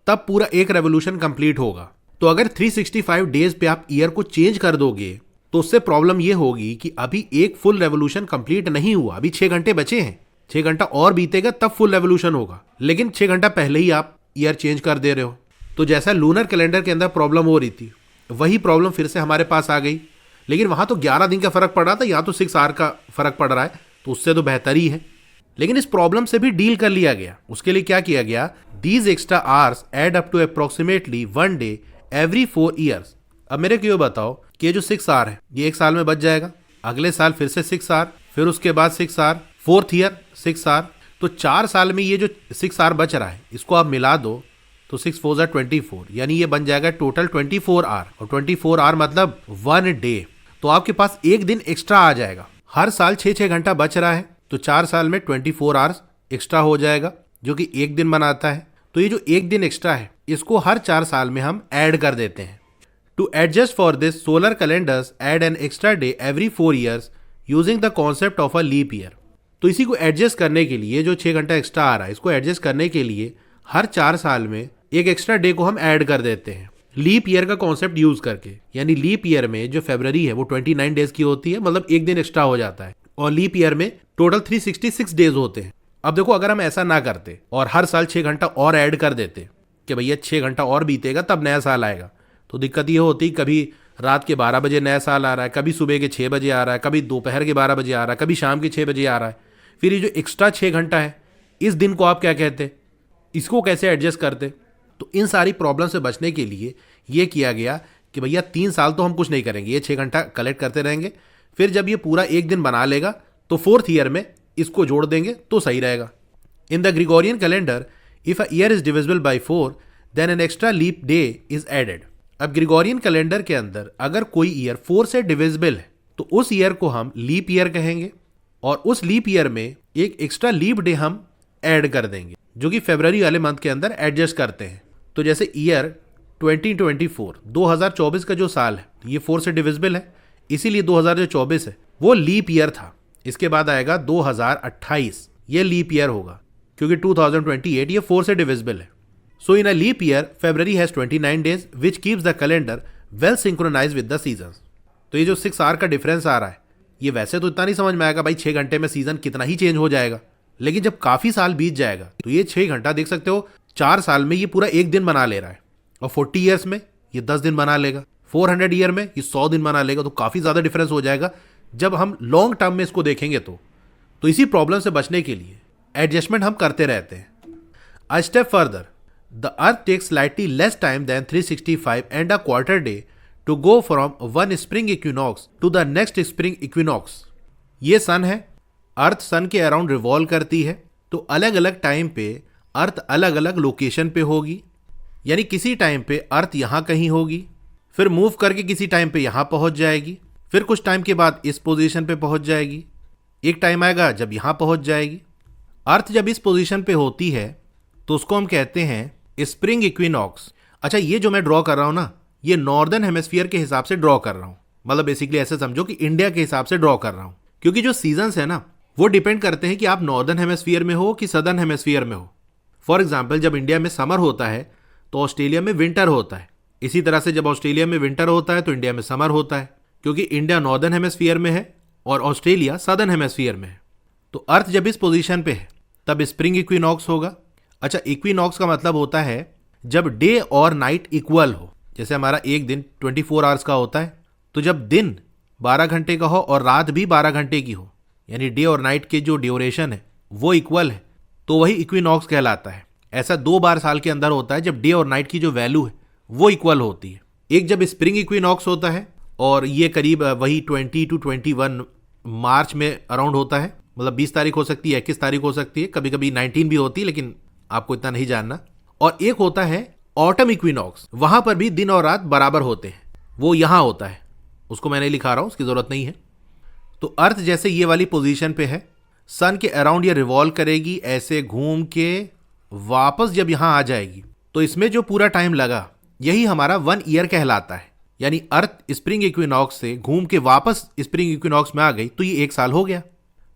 तब पूरा एक रेवोल्यूशन कंप्लीट होगा। तो अगर 365 डेज पे आप ईयर को चेंज कर दोगे तो उससे प्रॉब्लम ये होगी कि अभी एक फुल रेवोल्यूशन कंप्लीट नहीं हुआ, अभी 6 घंटे बचे हैं, 6 घंटा और बीतेगा तब फुल रेवोल्यूशन होगा, लेकिन 6 घंटा पहले ही आप ईयर चेंज कर दे रहे हो। तो जैसा लूनर कैलेंडर के अंदर प्रॉब्लम हो रही थी वही प्रॉब्लम फिर से हमारे पास आ गई, लेकिन वहां तो 11 दिन का फर्क पड़ रहा था, यहाँ तो 6 आवर का फर्क पड़ रहा है, तो उससे तो बेहतर ही है। लेकिन इस प्रॉब्लम से भी डील कर लिया गया। उसके लिए क्या किया गया, these extra hours add up to approximately 1 day every 4 years. अब मेरे को ये बताओ कि ये जो 6 आवर है ये एक साल में बच जाएगा, अगले साल फिर से 6 आवर, फिर उसके बाद 6 आवर, 4th ईयर 6 आवर, तो 4 साल में ये जो 6 आवर बच रहा है इसको आप मिला दो तो 6 4 जा 24, यानी ये बन जाएगा टोटल 24 आवर, और 24 आवर मतलब 1 डे। तो आपके पास एक दिन एक्स्ट्रा आ जाएगा। हर साल 6-6 घंटा बच रहा है, तो 4 साल में 24 आवर्स एक्स्ट्रा हो जाएगा, जो कि एक दिन बनाता है। तो ये जो एक दिन एक्स्ट्रा है इसको हर 4 साल में हम ऐड कर देते हैं। To adjust for this solar calendars add an extra day every 4 years using the concept of a leap year. तो इसी को एडजस्ट करने के लिए, जो 6 घंटा एक्स्ट्रा आ रहा है इसको एडजस्ट करने के लिए हर 4 साल में एक एक्स्ट्रा डे को हम ऐड कर देते हैं लीप ईयर का कॉन्सेप्ट यूज करके। यानी लीप ईयर में जो फरवरी है वो 29 डेज की होती है, मतलब एक दिन एक्स्ट्रा हो जाता है, और लीप ईयर में टोटल 366 डेज होते हैं। अब देखो अगर हम ऐसा ना करते और हर साल 6 घंटा और ऐड कर देते कि भैया 6 घंटा और बीतेगा तब नया साल आएगा, तो दिक्कत ये होती कभी रात के 12 बजे नया साल आ रहा है, कभी सुबह के 6 बजे आ रहा है, कभी दोपहर के 12 बजे आ रहा है, कभी शाम के 6 बजे आ रहा है। फिर ये जो एक्स्ट्रा 6 घंटा है इस दिन को आप क्या कहते, इसको कैसे एडजस्ट करते। तो इन सारी प्रॉब्लम से बचने के लिए ये किया गया कि भैया 3 साल तो हम कुछ नहीं करेंगे, ये 6 घंटा कलेक्ट करते रहेंगे, फिर जब ये पूरा एक दिन बना लेगा तो 4th ईयर में इसको जोड़ देंगे तो सही रहेगा। In the Gregorian calendar if a year is divisible by 4 then an extra leap day is added. अब ग्रिगोरियन कैलेंडर के अंदर अगर कोई ईयर 4 से डिविजिबल है तो उस ईयर को हम लीप ईयर कहेंगे और उस लीप ईयर में एक एक्स्ट्रा लीप डे हम ऐड कर देंगे जो कि फरवरी वाले मंथ के अंदर एडजस्ट करते हैं। तो जैसे ईयर 2024 2024 का जो साल है ये 4 से डिविजिबल है, इसीलिए 2024 है वो लीप ईयर था। इसके बाद आएगा 2028, ये लीप ईयर होगा क्योंकि 2028 ये 4 से डिविजिबल है। So in a leap year February has 29 days which keeps the calendar well synchronised with the seasons. तो ये जो 6 आवर का डिफरेंस आ रहा है ये वैसे तो इतना नहीं समझ में आएगा भाई 6 घंटे में सीजन कितना ही चेंज हो जाएगा, लेकिन जब काफी साल बीत जाएगा तो ये 6 घंटा देख सकते हो 4 साल में ये पूरा एक दिन बना ले रहा है और 40 ईयर्स में ये 10 दिन बना लेगा, 400 ईयर में ये 100 दिन बना लेगा। तो काफी ज्यादा डिफरेंस हो जाएगा जब हम लॉन्ग टर्म में इसको देखेंगे। तो इसी प्रॉब्लम से बचने के लिए एडजस्टमेंट हम करते रहते हैं। A step further the earth takes slightly less time than 365 and a quarter day to go from one spring equinox to the next spring equinox. ये सन है, अर्थ सन के अराउंड रिवॉल्व करती है, तो अलग अलग टाइम पे अर्थ अलग अलग लोकेशन पे होगी। यानी किसी टाइम पे अर्थ यहाँ कहीं होगी, फिर मूव करके किसी टाइम पे यहाँ पहुँच जाएगी, फिर कुछ टाइम के बाद इस पोजीशन पे पहुँच जाएगी, एक टाइम आएगा जब यहाँ पहुँच जाएगी। अर्थ जब इस पोजीशन पे होती है तो उसको हम कहते हैं स्प्रिंग इक्विनॉक्स। अच्छा, ये जो मैं ड्रॉ कर रहा हूँ ना ये नॉर्दर्न हेमिस्फीयर के हिसाब से ड्रॉ कर रहा हूँ, मतलब बेसिकली ऐसे समझो कि इंडिया के हिसाब से ड्रॉ कर रहा हूँ, क्योंकि जो सीजन्स है ना वो डिपेंड करते हैं कि आप नॉर्दर्न हेमिस्फीयर में हो कि सदर्न हेमिस्फीयर में हो। फॉर एग्जाम्पल जब इंडिया में समर होता है तो ऑस्ट्रेलिया में विंटर होता है, इसी तरह से जब ऑस्ट्रेलिया में विंटर होता है तो इंडिया में समर होता है, क्योंकि इंडिया नॉर्दर्न हेमिस्फीयर में है और ऑस्ट्रेलिया सदर्न हेमिस्फीयर में है। तो अर्थ जब इस पोजीशन पे है तब स्प्रिंग इक्विनॉक्स होगा। अच्छा, इक्विनॉक्स का मतलब होता है जब डे और नाइट इक्वल हो। जैसे हमारा एक दिन 24 आवर्स का होता है, तो जब दिन 12 घंटे का हो और रात भी 12 घंटे की हो, यानी डे और नाइट की जो ड्यूरेशन है वो इक्वल है, तो वही इक्विनॉक्स कहलाता है। ऐसा 2 बार साल के अंदर होता है जब डे और नाइट की जो वैल्यू है वो इक्वल होती है। एक जब स्प्रिंग इक्विनॉक्स होता है और ये करीब वही 20 to 21 मार्च में अराउंड होता है, मतलब 20 तारीख हो सकती है, 21 तारीख हो सकती है, कभी कभी 19 भी होती है, लेकिन आपको इतना नहीं जानना। और एक होता है ऑटम इक्विनॉक्स, वहां पर भी दिन और रात बराबर होते हैं, वो यहां होता है, उसको मैं नहीं लिखा रहा हूं, उसकी जरूरत नहीं है। तो अर्थ जैसे ये वाली पोजीशन पे है, सन के अराउंड ये रिवॉल्व करेगी ऐसे घूम के, वापस जब यहां आ जाएगी तो इसमें जो पूरा टाइम लगा यही हमारा 1 ईयर कहलाता है। यानी अर्थ स्प्रिंग इक्विनॉक्स से घूम के वापस स्प्रिंग इक्विनॉक्स में आ गई तो ये 1 साल हो गया।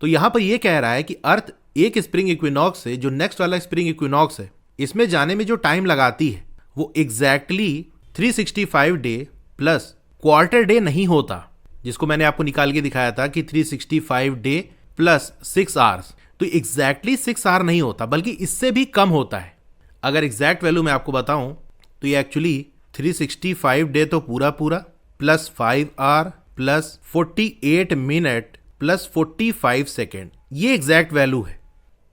तो यहां पर ये कह रहा है कि अर्थ एक स्प्रिंग इक्विनॉक्स से जो नेक्स्ट वाला स्प्रिंग इक्विनॉक्स है इसमें जाने में जो टाइम लगाती है वो exactly 365 debt plus quarter day नहीं होता, जिसको मैंने आपको निकाल के दिखाया था कि 365 डे प्लस 6 आवर्स। तो एग्जैक्टली 6 आवर नहीं होता, बल्कि इससे भी कम होता है। अगर एग्जैक्ट वैल्यू मैं आपको बताऊं तो ये एक्चुअली 365 डे तो पूरा पूरा plus 5 hour plus 48 minute plus 45 second, ये एग्जैक्ट वैल्यू है।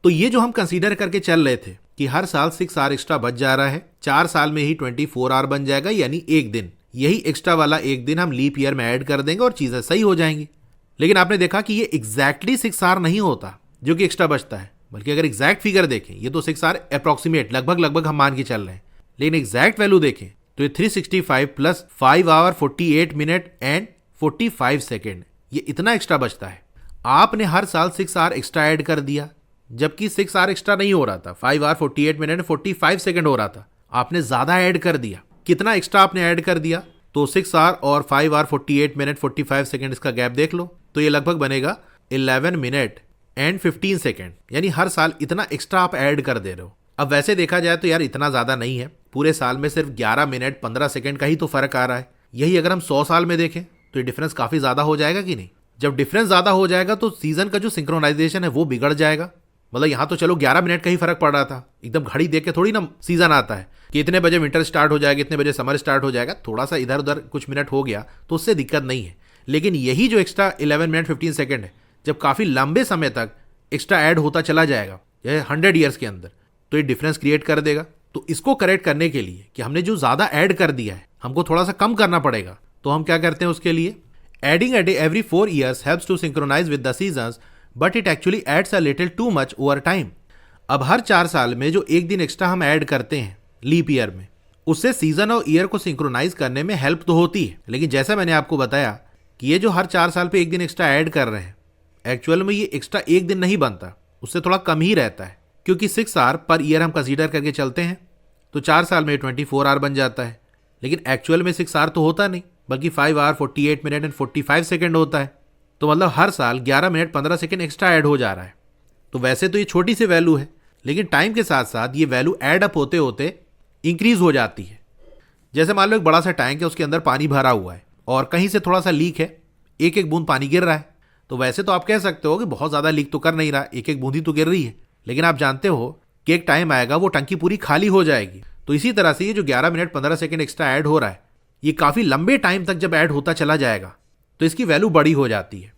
तो ये जो हम कंसीडर करके चल रहे थे कि हर साल 6 आवर एक्स्ट्रा बच जा रहा है, 4 साल में ही 24 आवर बन जाएगा, यानी एक दिन, यही एक्स्ट्रा वाला एक दिन हम लीप ईयर में ऐड कर देंगे और चीजें सही हो जाएंगी। लेकिन आपने देखा कि ये एग्जैक्टली 6 आवर नहीं होता जो कि एक्स्ट्रा बचता है, बल्कि अगर एग्जैक्ट फिगर देखें ये तो 6 आवर अप्रॉक्सीमेट लगभग हम मान के चल रहे हैं, लेकिन एग्जैक्ट वैल्यू देखें तो ये 365 plus 5 hour 48 minute and 45 second, ये इतना एक्स्ट्रा बचता है। आपने हर साल 6 आवर एक्स्ट्रा ऐड कर दिया, जबकि 6 आवर एक्स्ट्रा नहीं हो रहा था, 5 आवर 48 मिनट 45 सेकेंड हो रहा था, आपने ज्यादा ऐड कर दिया। कितना एक्स्ट्रा आपने ऐड कर दिया, तो 6 आवर और 5 आवर 48 मिनट 45 सेकेंड इसका गैप देख लो, तो ये लगभग बनेगा 11 मिनट एंड 15 सेकेंड, यानी हर साल इतना एक्स्ट्रा आप ऐड कर दे रहे हो। अब वैसे देखा जाए तो यार इतना ज्यादा नहीं है, पूरे साल में सिर्फ 11 मिनट 15 सेकेंड का ही तो फर्क आ रहा है। यही अगर हम 100 साल में देखें तो ये डिफरेंस काफी ज्यादा हो जाएगा कि नहीं। जब डिफरेंस ज्यादा हो जाएगा तो सीजन का जो सिंक्रोनाइजेशन है वो बिगड़ जाएगा। मतलब यहाँ तो चलो 11 मिनट का ही फर्क पड़ रहा था, एकदम घड़ी देख के थोड़ी ना सीजन आता है कि इतने बजे विंटर स्टार्ट हो जाएगा, इतने बजे समर स्टार्ट हो जाएगा, थोड़ा सा इधर उधर कुछ मिनट हो गया तो उससे दिक्कत नहीं है। लेकिन यही जो एक्स्ट्रा 11 मिनट 15 सेकेंड है, जब काफी लंबे समय तक एक्स्ट्रा ऐड होता चला जाएगा 100 ईयर्स के अंदर, तो ये डिफरेंस क्रिएट कर देगा। तो इसको करेक्ट करने के लिए कि हमने जो ज्यादा ऐड कर दिया है हमको थोड़ा सा कम करना पड़ेगा, तो हम क्या करते हैं उसके लिए, adding a day every 4 years helps to synchronize with the seasons but it actually adds a little too much over time. अब हर 4 साल में जो एक दिन एक्स्ट्रा हम ऐड करते हैं लीप ईयर में, उससे सीजन और ईयर को सिंक्रोनाइज करने में हेल्प तो होती है, लेकिन जैसा मैंने आपको बताया कि ये जो हर 4 साल पे एक दिन एक्स्ट्रा ऐड कर रहे हैं, एक्चुअल में ये एक्स्ट्रा एक दिन नहीं बनता, उससे थोड़ा कम ही रहता है, क्योंकि 6 आवर पर ईयर हम कंसीडर करके चलते हैं तो 4 साल में 24 आवर बन जाता है, लेकिन एक्चुअल में 6 आवर तो होता नहीं, बल्कि 5 आवर 48 मिनट एंड 45 सेकेंड होता है। तो मतलब हर साल 11 मिनट 15 सेकेंड एक्स्ट्रा ऐड हो जा रहा है। तो वैसे तो ये छोटी सी वैल्यू है, लेकिन टाइम के साथ साथ ये वैल्यू ऐड अप होते होते इंक्रीज हो जाती है। जैसे मान लो एक बड़ा सा टैंक है, उसके अंदर पानी भरा हुआ है और कहीं से थोड़ा सा लीक है, एक एक बूंद पानी गिर रहा है, तो वैसे तो आप कह सकते हो कि बहुत ज़्यादा लीक तो कर नहीं रहा, एक एक बूंद ही तो गिर रही है, लेकिन आप जानते हो कि एक टाइम आएगा वो टंकी पूरी खाली हो जाएगी। तो इसी तरह से ये जो 11 मिनट 15 सेकेंड एक्स्ट्रा ऐड हो रहा है, ये काफ़ी लंबे टाइम तक जब ऐड होता चला जाएगा तो इसकी वैल्यू बड़ी हो जाती है।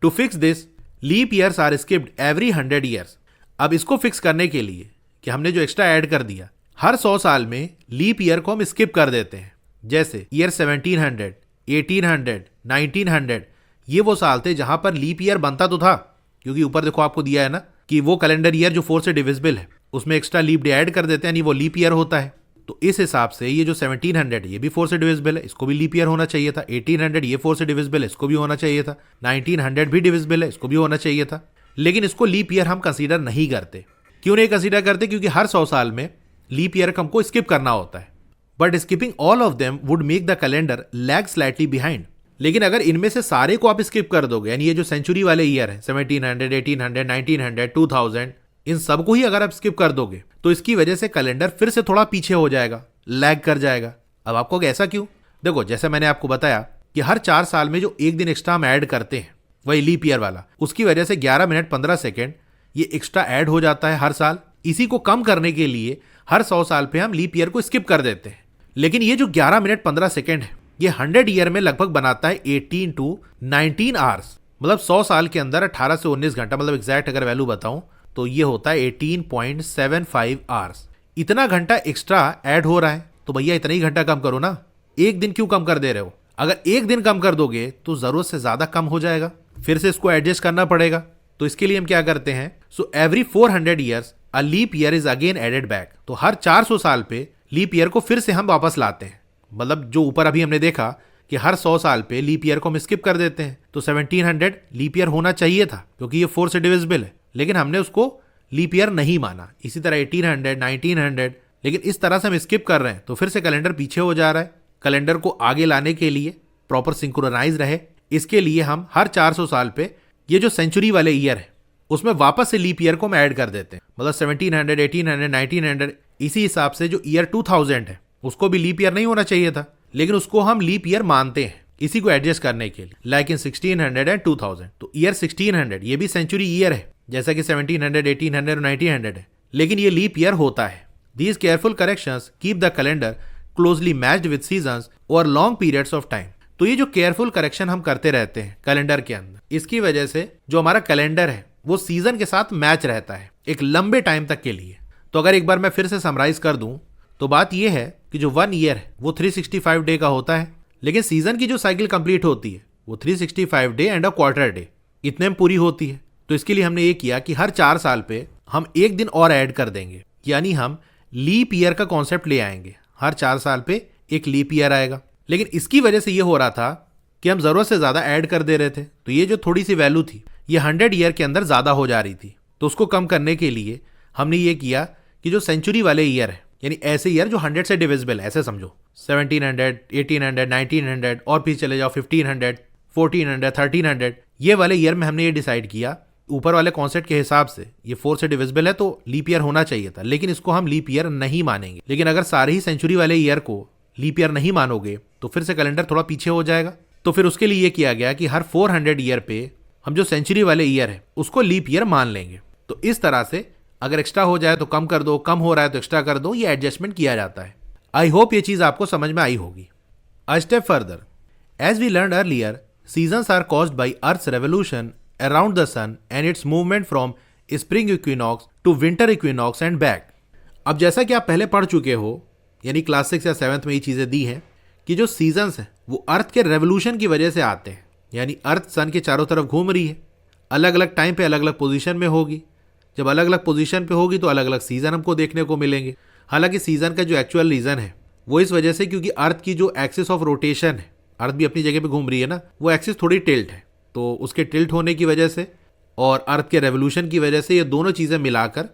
To fix this leap years are skipped every 100 years। अब इसको फिक्स करने के लिए कि हमने जो एक्स्ट्रा ऐड कर दिया, हर 100 साल में लीप ईयर को हम स्किप कर देते हैं। जैसे ईयर 1700, 1800, 1900, ये वो साल थे जहां पर लीप ईयर बनता तो था, क्योंकि ऊपर देखो आपको दिया है ना कि वो कैलेंडर ईयर जो 4 से डिविजिबल है उसमें एक्स्ट्रा लीप डे ऐड कर देते हैं, यानी वो लीप ईयर होता है। तो इस हिसाब से ये जो 1700 ये भी 4 से डिविजिबल है, इसको भी लीप ईयर होना चाहिए था। 1800 ये 4 से डिविजिबल है, इसको भी होना चाहिए था। 1900 भी डिविजिबल है, इसको भी होना चाहिए था। लेकिन इसको लीप ईयर हम कंसीडर नहीं करते। क्यों नहीं कंसीडर करते? क्योंकि हर 100 साल में लीप ईयर हमको स्किप करना होता है, but skipping all of them would make the calendar lag slightly behind. लेकिन अगर इनमें से सारे को आप स्किप कर दोगे, यानी ये जो सेंचुरी वाले ईयर है 1700, 1800, 1900, 2000, इन सबको ही अगर आप स्किप कर दोगे तो इसकी वजह से कैलेंडर फिर से थोड़ा पीछे हो जाएगा, लैग कर जाएगा। अब आपको ऐसा क्यों? देखो, जैसे मैंने आपको बताया कि हर 4 साल में जो एक दिन एक्स्ट्रा हम ऐड करते हैं वही लीप ईयर वाला, उसकी वजह से 11 मिनट 15 सेकेंड ये एक्स्ट्रा ऐड हो जाता है हर साल। इसी को कम करने के लिए हर 100 साल पे हम लीप ईयर को स्किप कर देते हैं। लेकिन ये जो 11 मिनट 15 सेकेंड है ये 100 ईयर में लगभग बनाता है 18 to 19 आवर्स। मतलब 100 साल के अंदर 18 से 19 घंटा, मतलब एग्जैक्ट अगर वैल्यू बताऊं तो ये होता है 18.75 आवर्स। इतना घंटा एक्स्ट्रा ऐड हो रहा है तो भैया इतना ही घंटा कम करो ना, एक दिन क्यों कम कर दे रहे हो? अगर एक दिन कम कर दोगे तो जरूरत से ज्यादा कम हो जाएगा, फिर से इसको एडजस्ट करना पड़ेगा। तो इसके लिए हम क्या करते हैं, so every 400 years a leap year is again added back. तो हर 400 साल पे लीप ईयर को फिर से हम वापस लाते हैं। मतलब जो ऊपर अभी हमने देखा कि हर 100 साल पे लीप ईयर को हम स्किप कर देते हैं, तो 1700 लीप ईयर होना चाहिए था क्योंकि ये 4 से डिविजिबल है, लेकिन हमने उसको लीप ईयर नहीं माना। इसी तरह 1800, 1900, लेकिन इस तरह से हम स्किप कर रहे हैं तो फिर से कैलेंडर पीछे हो जा रहा है। कैलेंडर को आगे लाने के लिए प्रॉपर सिंक्रोनाइज रहे, इसके लिए हम हर 400 साल पे ये जो सेंचुरी वाले ईयर है उसमें वापस से लीप ईयर को हम ऐड कर देते हैं। मतलब 1700, 1800, 1900, इसी हिसाब से जो ईयर 2000 है उसको भी लीप ईयर नहीं होना चाहिए था, लेकिन उसको हम लीप ईयर मानते हैं इसी को एडजस्ट करने के लिए, लाइक इन 1600 एंड 2000। तो ईयर 1600 ये भी सेंचुरी ईयर है जैसा कि 1700, 1800 और 1900 है, लेकिन ये लीप ईयर होता है। These careful corrections keep the calendar closely matched with seasons over long periods of time. तो ये जो केयरफुल करेक्शन हम करते रहते हैं कैलेंडर के अंदर, इसकी वजह से जो हमारा कैलेंडर है वो सीजन के साथ मैच रहता है एक लंबे टाइम तक के लिए। तो अगर एक बार मैं फिर से समराइज कर दूं तो बात यह है कि जो 1 ईयर है वो 365 डे का होता है, लेकिन सीजन की जो साइकिल कंप्लीट होती है वो 365 day and a quarter day इतने में पूरी होती है। तो इसके लिए हमने ये किया कि हर 4 साल पे हम एक दिन और ऐड कर देंगे, यानी हम लीप ईयर का कॉन्सेप्ट ले आएंगे। हर 4 साल पे एक लीप ईयर आएगा, लेकिन इसकी वजह से ये हो रहा था कि हम जरूरत से ज्यादा ऐड कर दे रहे थे, तो ये जो थोड़ी सी वैल्यू थी ये 100 ईयर के अंदर ज्यादा हो जा रही थी। तो उसको कम करने के लिए हमने ये किया कि जो सेंचुरी वाले ईयर है, यानी ऐसे ईयर जो 100 से डिविजिबल है, ऐसे समझो 1700, 1800, 1900 और फिर चले जाओ 1500, 1400, 1300, ये वाले ईयर में हमने ये डिसाइड किया ऊपर वाले कॉन्सेप्ट के हिसाब से ये 4 से डिविजिबल है तो लीप ईयर होना चाहिए था, लेकिन इसको हम लीप ईयर नहीं मानेंगे। लेकिन अगर सारे ही सेंचुरी वाले ईयर को लीप ईयर नहीं मानोगे तो फिर से कैलेंडर थोड़ा पीछे हो जाएगा। तो फिर उसके लिए ये किया गया कि हर 400 ईयर पे हम जो सेंचुरी वाले ईयर है उसको लीप ईयर मान लेंगे। तो इस तरह से अगर एक्स्ट्रा हो जाए तो कम कर दो, कम हो रहा है तो एक्स्ट्रा कर दो, ये एडजस्टमेंट किया जाता है। आई होप ये चीज आपको समझ में आई होगी। A step further, as we learn earlier, seasons are caused by Earth's revolution around the sun and its movement from spring equinox to winter equinox and back. अब जैसा कि आप पहले पढ़ चुके हो, यानी क्लास 6 या 7th में ये चीज़ें दी हैं कि जो सीजन्स हैं वो अर्थ के रेवोल्यूशन की वजह से आते हैं। यानी अर्थ सन के चारों तरफ घूम रही है, अलग अलग टाइम पे अलग अलग पोजीशन में होगी। जब अलग अलग पोजीशन पे होगी तो अलग अलग सीज़न हमको देखने को मिलेंगे। हालांकि सीज़न का जो एक्चुअल रीज़न है वो इस वजह से क्योंकि अर्थ की जो एक्सिस ऑफ रोटेशन है, अर्थ भी अपनी जगह पे घूम रही है ना, वो एक्सिस थोड़ी टिल्ट है, तो उसके टिल्ट होने की वजह से और अर्थ के रेवोल्यूशन की वजह से ये दोनों चीज़ें मिलाकर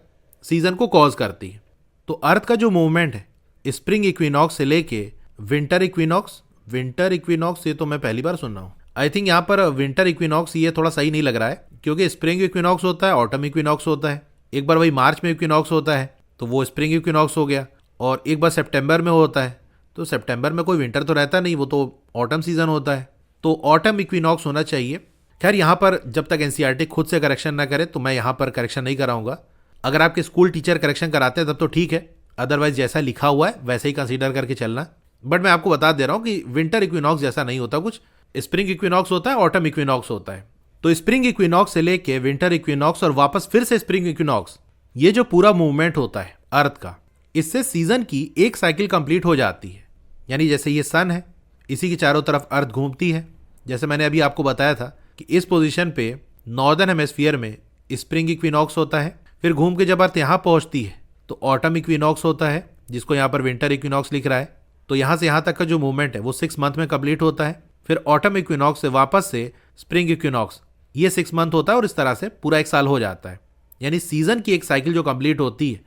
सीज़न को कॉज करती हैं। तो अर्थ का जो मूवमेंट है स्प्रिंग इक्विनॉक्स से लेके विंटर इक्विनॉक्स ये तो मैं पहली बार सुन रहा हूँ। आई थिंक यहाँ पर विंटर इक्विनॉक्स ये थोड़ा सही नहीं लग रहा है, क्योंकि स्प्रिंग इक्विनॉक्स होता है, ऑटम इक्विनॉक्स होता है। एक बार वही मार्च में इक्विनॉक्स होता है तो वो स्प्रिंग इक्विनॉक्स हो गया, और एक बार सितंबर में होता है तो सितंबर में कोई विंटर तो रहता नहीं, वो तो ऑटम सीजन होता है, तो ऑटम इक्विनॉक्स होना चाहिए। खैर यहाँ पर जब तक एनसीईआरटी खुद से करेक्शन ना करे तो मैं यहाँ पर करेक्शन नहीं कराऊंगा। अगर आपके स्कूल टीचर करेक्शन कराते हैं तब तो ठीक है, अदरवाइज जैसा लिखा हुआ है वैसे ही कंसीडर करके चलना। बट मैं आपको बता दे रहा हूँ कि विंटर इक्विनॉक्स जैसा नहीं होता कुछ, स्प्रिंग इक्विनॉक्स होता है, ऑटम इक्विनॉक्स होता है। तो स्प्रिंग इक्विनॉक्स से लेके विंटर इक्विनॉक्स और वापस फिर से स्प्रिंग इक्विनॉक्स, ये जो पूरा मूवमेंट होता है अर्थ का, इससे सीजन की एक साइकिल कंप्लीट हो जाती है। यानी जैसे ये सन है, इसी के चारों तरफ अर्थ घूमती है। जैसे मैंने अभी आपको बताया था कि इस पोजीशन पे नॉर्दर्न हेमिस्फीयर में स्प्रिंग इक्विनॉक्स होता है, फिर घूम के जब अर्थ यहाँ पहुँचती है तो ऑटम इक्विनॉक्स होता है, जिसको यहाँ पर विंटर इक्विनॉक्स लिख रहा है। तो यहाँ से यहाँ तक का जो मूवमेंट है वो 6 मंथ में कंप्लीट होता है। फिर ऑटम इक्विनॉक्स से वापस से स्प्रिंग इक्विनॉक्स, ये 6 मंथ होता है, और इस तरह से पूरा एक साल हो जाता है। यानी सीजन की एक साइकिल जो कंप्लीट होती है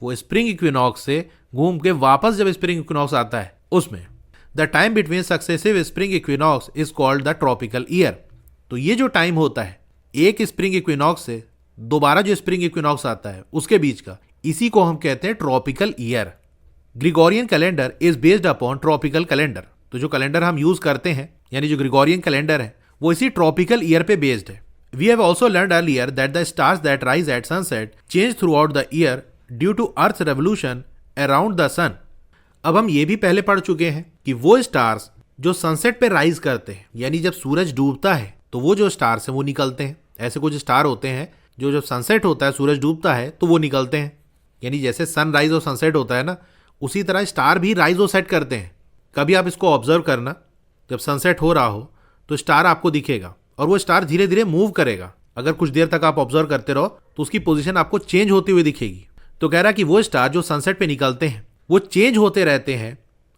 वो स्प्रिंग इक्विनॉक्स से घूम के वापस जब स्प्रिंग इक्विनॉक्स आता है उसमें। The time between successive spring equinox is called the tropical year. तो ये जो टाइम होता है एक स्प्रिंग इक्विनॉक्स से दोबारा जो स्प्रिंग इक्विनॉक्स आता है उसके बीच का, इसी को हम कहते हैं tropical year. Gregorian calendar is based upon tropical calendar. तो जो कैलेंडर हम यूज करते हैं यानी जो ग्रिगोरियन कैलेंडर है वो इसी ट्रॉपिकल ईयर पे बेस्ड है। We have also learned earlier that the stars that rise at sunset change throughout the year due to earth revolution around the sun. अब हम ये भी पहले पढ़ चुके हैं कि वो स्टार्स जो सनसेट पे राइज करते हैं, यानी जब सूरज डूबता है तो वो जो स्टार्स हैं वो निकलते हैं। ऐसे कुछ स्टार होते हैं जो जब सनसेट होता है, सूरज डूबता है तो वो निकलते हैं। यानी जैसे सन राइज और सनसेट होता है ना, उसी तरह स्टार भी राइज और सेट करते हैं। कभी आप इसको ऑब्जर्व करना, जब सनसेट हो रहा हो तो स्टार आपको दिखेगा और वो स्टार धीरे धीरे मूव करेगा। अगर कुछ देर तक आप ऑब्जर्व करते रहो तो उसकी पोजीशन आपको चेंज होती हुई दिखेगी। तो कह रहा कि वो स्टार जो सनसेट पे निकलते हैं वो चेंज होते रहते हैं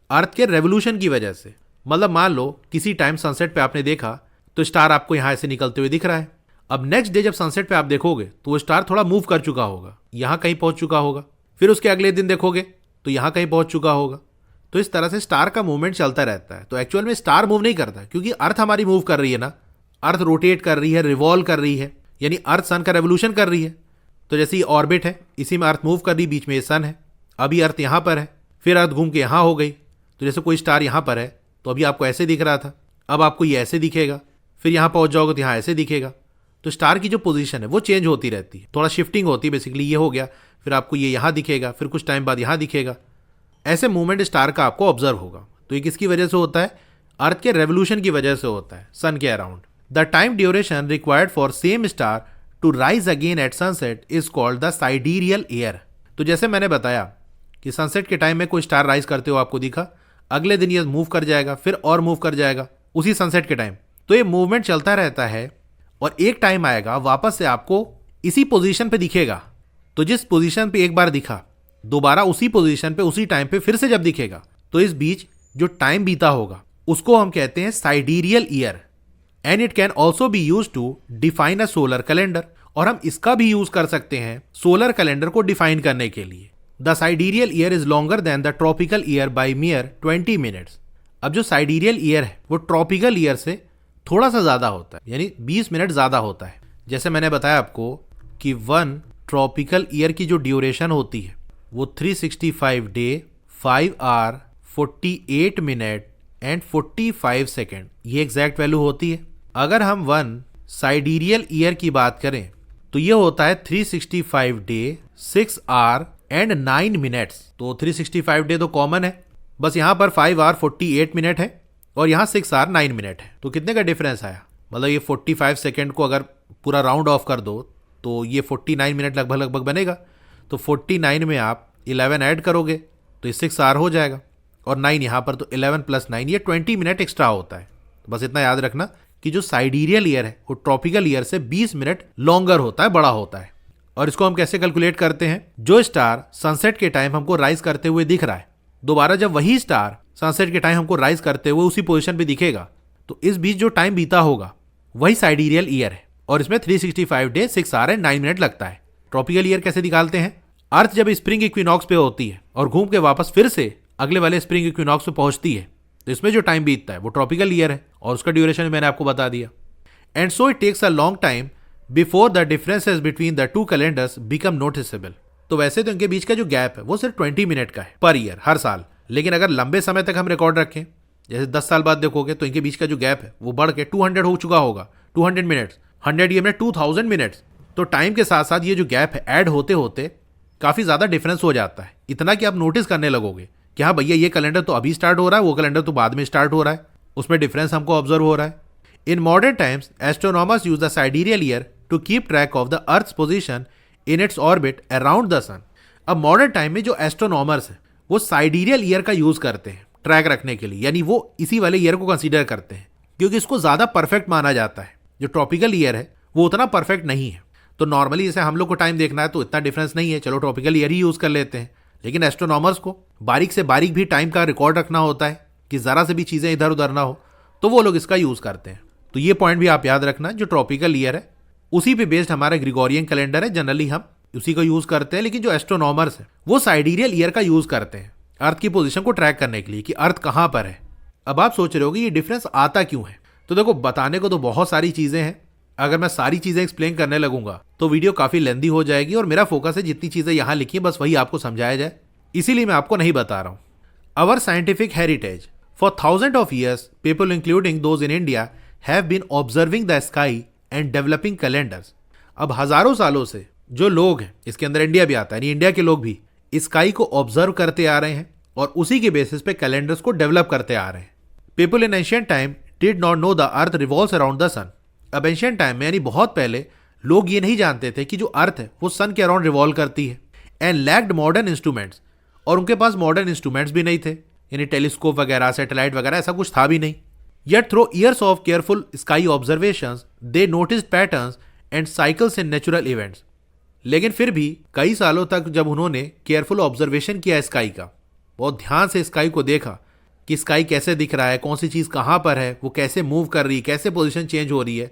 अर्थ के रेवोल्यूशन की वजह से। मतलब मान लो किसी टाइम सनसेट पे आपने देखा तो स्टार आपको यहाँ से निकलते हुए दिख रहा है। अब नेक्स्ट डे जब सनसेट पे आप देखोगे तो वो स्टार थोड़ा मूव कर चुका होगा, यहाँ कहीं पहुंच चुका होगा। फिर उसके अगले दिन देखोगे तो यहाँ कहीं पहुंच चुका होगा। तो इस तरह से स्टार का मूवमेंट चलता रहता है। तो एक्चुअल में स्टार मूव नहीं करता, क्योंकि अर्थ हमारी मूव कर रही है ना, अर्थ रोटेट कर रही है, रिवॉल्व कर रही है, यानी अर्थ सन का रेवोल्यूशन कर रही है। तो जैसे ये ऑर्बिट है, इसी में अर्थ मूव कर रही, बीच में ये सन है। अभी अर्थ यहाँ पर है, फिर अर्थ घूम के यहाँ हो गई। तो जैसे कोई स्टार यहाँ पर है तो अभी आपको ऐसे दिख रहा था, अब आपको ये ऐसे दिखेगा, फिर यहाँ पहुँच जाओगे तो यहाँ ऐसे दिखेगा। तो स्टार की जो पोजीशन है वो चेंज होती रहती है, थोड़ा शिफ्टिंग होती है। बेसिकली ये हो गया, फिर आपको ये यहाँ दिखेगा, फिर कुछ टाइम बाद यहाँ दिखेगा। ऐसे मूवमेंट स्टार का आपको ऑब्जर्व होगा। तो ये किसकी वजह से होता है? अर्थ के रेवोल्यूशन की वजह से होता है, सन के around. The time duration required for same star to rise again at sunset is called the sidereal year. तो जैसे मैंने बताया कि सनसेट के टाइम में कोई स्टार राइज करते हो आपको दिखा, अगले दिन ये मूव कर जाएगा, फिर और मूव कर जाएगा उसी सनसेट के टाइम। तो ये मूवमेंट चलता रहता है और एक टाइम आएगा वापस से आपको इसी पोजीशन पे दिखेगा। तो जिस पोजीशन पे एक बार दिखा, दोबारा उसी पोजीशन पे उसी टाइम पे फिर से जब दिखेगा, तो इस बीच जो टाइम बीता होगा उसको हम कहते हैं sidereal year. And it can also be use to define a solar calendar. और हम इसका भी यूज कर सकते हैं सोलर कैलेंडर को डिफाइन करने के लिए। The sidereal year is longer than the tropical year by mere 20 minutes. अब जो साइडीरियल ईयर है वो ट्रॉपिकल ईयर से थोड़ा सा ज्यादा होता है, यानी 20 मिनट ज्यादा होता है। जैसे मैंने बताया आपको कि 1 ट्रॉपिकल ईयर की जो ड्यूरेशन होती है वो 365 day, 5 hour, 48 minute and 45 second, ये एग्जैक्ट वैल्यू होती है। अगर हम 1 साइडीरियल ईयर की बात करें तो ये होता है 365 डे, 6 आवर एंड 9 मिनट्स। तो 365 डे तो कॉमन है, बस यहाँ पर 5 आवर 48 मिनट है और यहाँ 6 आवर 9 मिनट है। तो कितने का डिफरेंस आया? मतलब ये 45 सेकेंड को अगर पूरा राउंड ऑफ कर दो तो ये 49 मिनट लगभग बनेगा। तो 49 में आप 11 ऐड करोगे तो ये 6 आवर हो जाएगा, और 9 यहाँ पर, तो 11 + 9 ये 20 मिनट एक्स्ट्रा होता है। तो बस इतना याद रखना कि जो साइडीरियल ईयर है वो ट्रॉपिकल ईयर से 20 मिनट लॉन्गर होता है, बड़ा होता है। और इसको हम कैसे कैलकुलेट करते हैं? जो स्टार सनसेट के टाइम हमको राइज करते हुए दिख रहा है, दोबारा जब वही स्टार सनसेट के टाइम हमको राइज करते हुए उसी पोजीशन पे दिखेगा, तो इस बीच जो टाइम बीता होगा वही साइडीरियल ईयर है, और इसमें 365 डे 6 आवर एंड 9 मिनट लगता है। ट्रॉपिकल ईयर कैसे निकालते हैं? अर्थ जब स्प्रिंग इक्विनॉक्स पे होती है और घूम के वापस फिर से अगले वाले स्प्रिंग इक्विनॉक्स पे पहुंचती है, तो इसमें जो टाइम बीतता है वो ट्रॉपिकल ईयर है, और उसका ड्यूरेशन मैंने आपको बता दिया। And so it takes a long time before the differences between the two calendars become noticeable. तो वैसे तो इनके बीच का जो गैप है वो सिर्फ 20 मिनट का है पर ईयर, हर साल। लेकिन अगर लंबे समय तक हम रिकॉर्ड रखें, जैसे 10 साल बाद देखोगे, तो इनके बीच का जो गैप है वो बढ़ के 200 हो चुका होगा, 200 मिनट्स। 100 ईयर में 2000 मिनट्स। तो टाइम के साथ साथ ये जो गैप है ऐड होते होते काफ़ी ज़्यादा डिफरेंस हो जाता है, इतना कि आप नोटिस करने लगोगे कि हाँ भैया, ये कैलेंडर तो अभी स्टार्ट हो रहा है, वो कैलेंडर तो बाद में स्टार्ट हो रहा है, उसमें डिफरेंस हमको ऑब्जर्व हो रहा है। In modern times astronomers use the sidereal year to keep track of the earth's position in its orbit around the sun. अब मॉडर्न टाइम में जो एस्ट्रोनॉमर्स हैं वो साइडीरियल ईयर का यूज करते हैं ट्रैक रखने के लिए, यानी वो इसी वाले ईयर को कंसीडर करते हैं, क्योंकि इसको ज़्यादा परफेक्ट माना जाता है। जो ट्रॉपिकल ईयर है वो उतना परफेक्ट नहीं है। तो नॉर्मली जैसे हम लोग को टाइम देखना है तो इतना डिफरेंस नहीं है, चलो ट्रॉपिकल ईयर ही यूज़ कर लेते हैं। लेकिन एस्ट्रोनॉमर्स को बारीक से बारीक भी टाइम का रिकॉर्ड रखना होता है कि ज़रा से भी चीज़ें इधर उधर ना हो, तो वो लोग इसका यूज़ करते हैं। तो ये पॉइंट भी आप याद रखना, जो ट्रॉपिकल ईयर है उसी पे बेस्ड हमारा ग्रिगोरियन कैलेंडर है, जनरली हम उसी को यूज़ करते हैं। लेकिन जो एस्ट्रोनॉमर्स है वो साइडीरियल ईयर का यूज़ करते हैं अर्थ की पोजीशन को ट्रैक करने के लिए कि अर्थ कहाँ पर है। अब आप सोच रहे हो कि ये डिफरेंस आता क्यों है? तो देखो, बताने को तो बहुत सारी चीज़ें हैं। अगर मैं सारी चीज़ें एक्सप्लेन करने लगूंगा तो वीडियो काफ़ी लेंदी हो जाएगी, और मेरा फोकस है जितनी चीज़ें यहाँ लिखी है बस वही आपको समझाया जाए, इसीलिए मैं आपको नहीं बता रहा हूँ। Our scientific heritage for thousand of years people including those in India have been observing the sky and developing calendars. अब हजारों सालों से जो लोग हैं, इसके अंदर इंडिया भी आता है, यानी इंडिया के लोग भी स्काई को ऑब्जर्व करते आ रहे हैं और उसी के बेसिस पे कैलेंडर्स को डेवलप करते आ रहे हैं। People in ancient time did not know the earth revolves around the sun. अब एंशिएंट टाइम में यानी बहुत पहले लोग ये नहीं जानते थे कि जो अर्थ है वो सन के अराउंड रिवॉल्व करती है। एंड लैक्ड मॉडर्न इंस्ट्रूमेंट्स, और उनके पास मॉडर्न इंस्ट्रूमेंट्स भी नहीं थे, यानी टेलीस्कोप वगैरह, सैटेलाइट वगैरह ऐसा कुछ था भी नहीं। Yet through years of careful sky observations they noticed patterns and cycles in natural events. लेकिन फिर भी कई सालों तक जब उन्होंने केयरफुल ऑब्जर्वेशन किया स्काई का, बहुत ध्यान से स्काई को देखा कि स्काई कैसे दिख रहा है, कौन सी चीज़ कहाँ पर है, वो कैसे मूव कर रही है, कैसे पोजीशन चेंज हो रही है,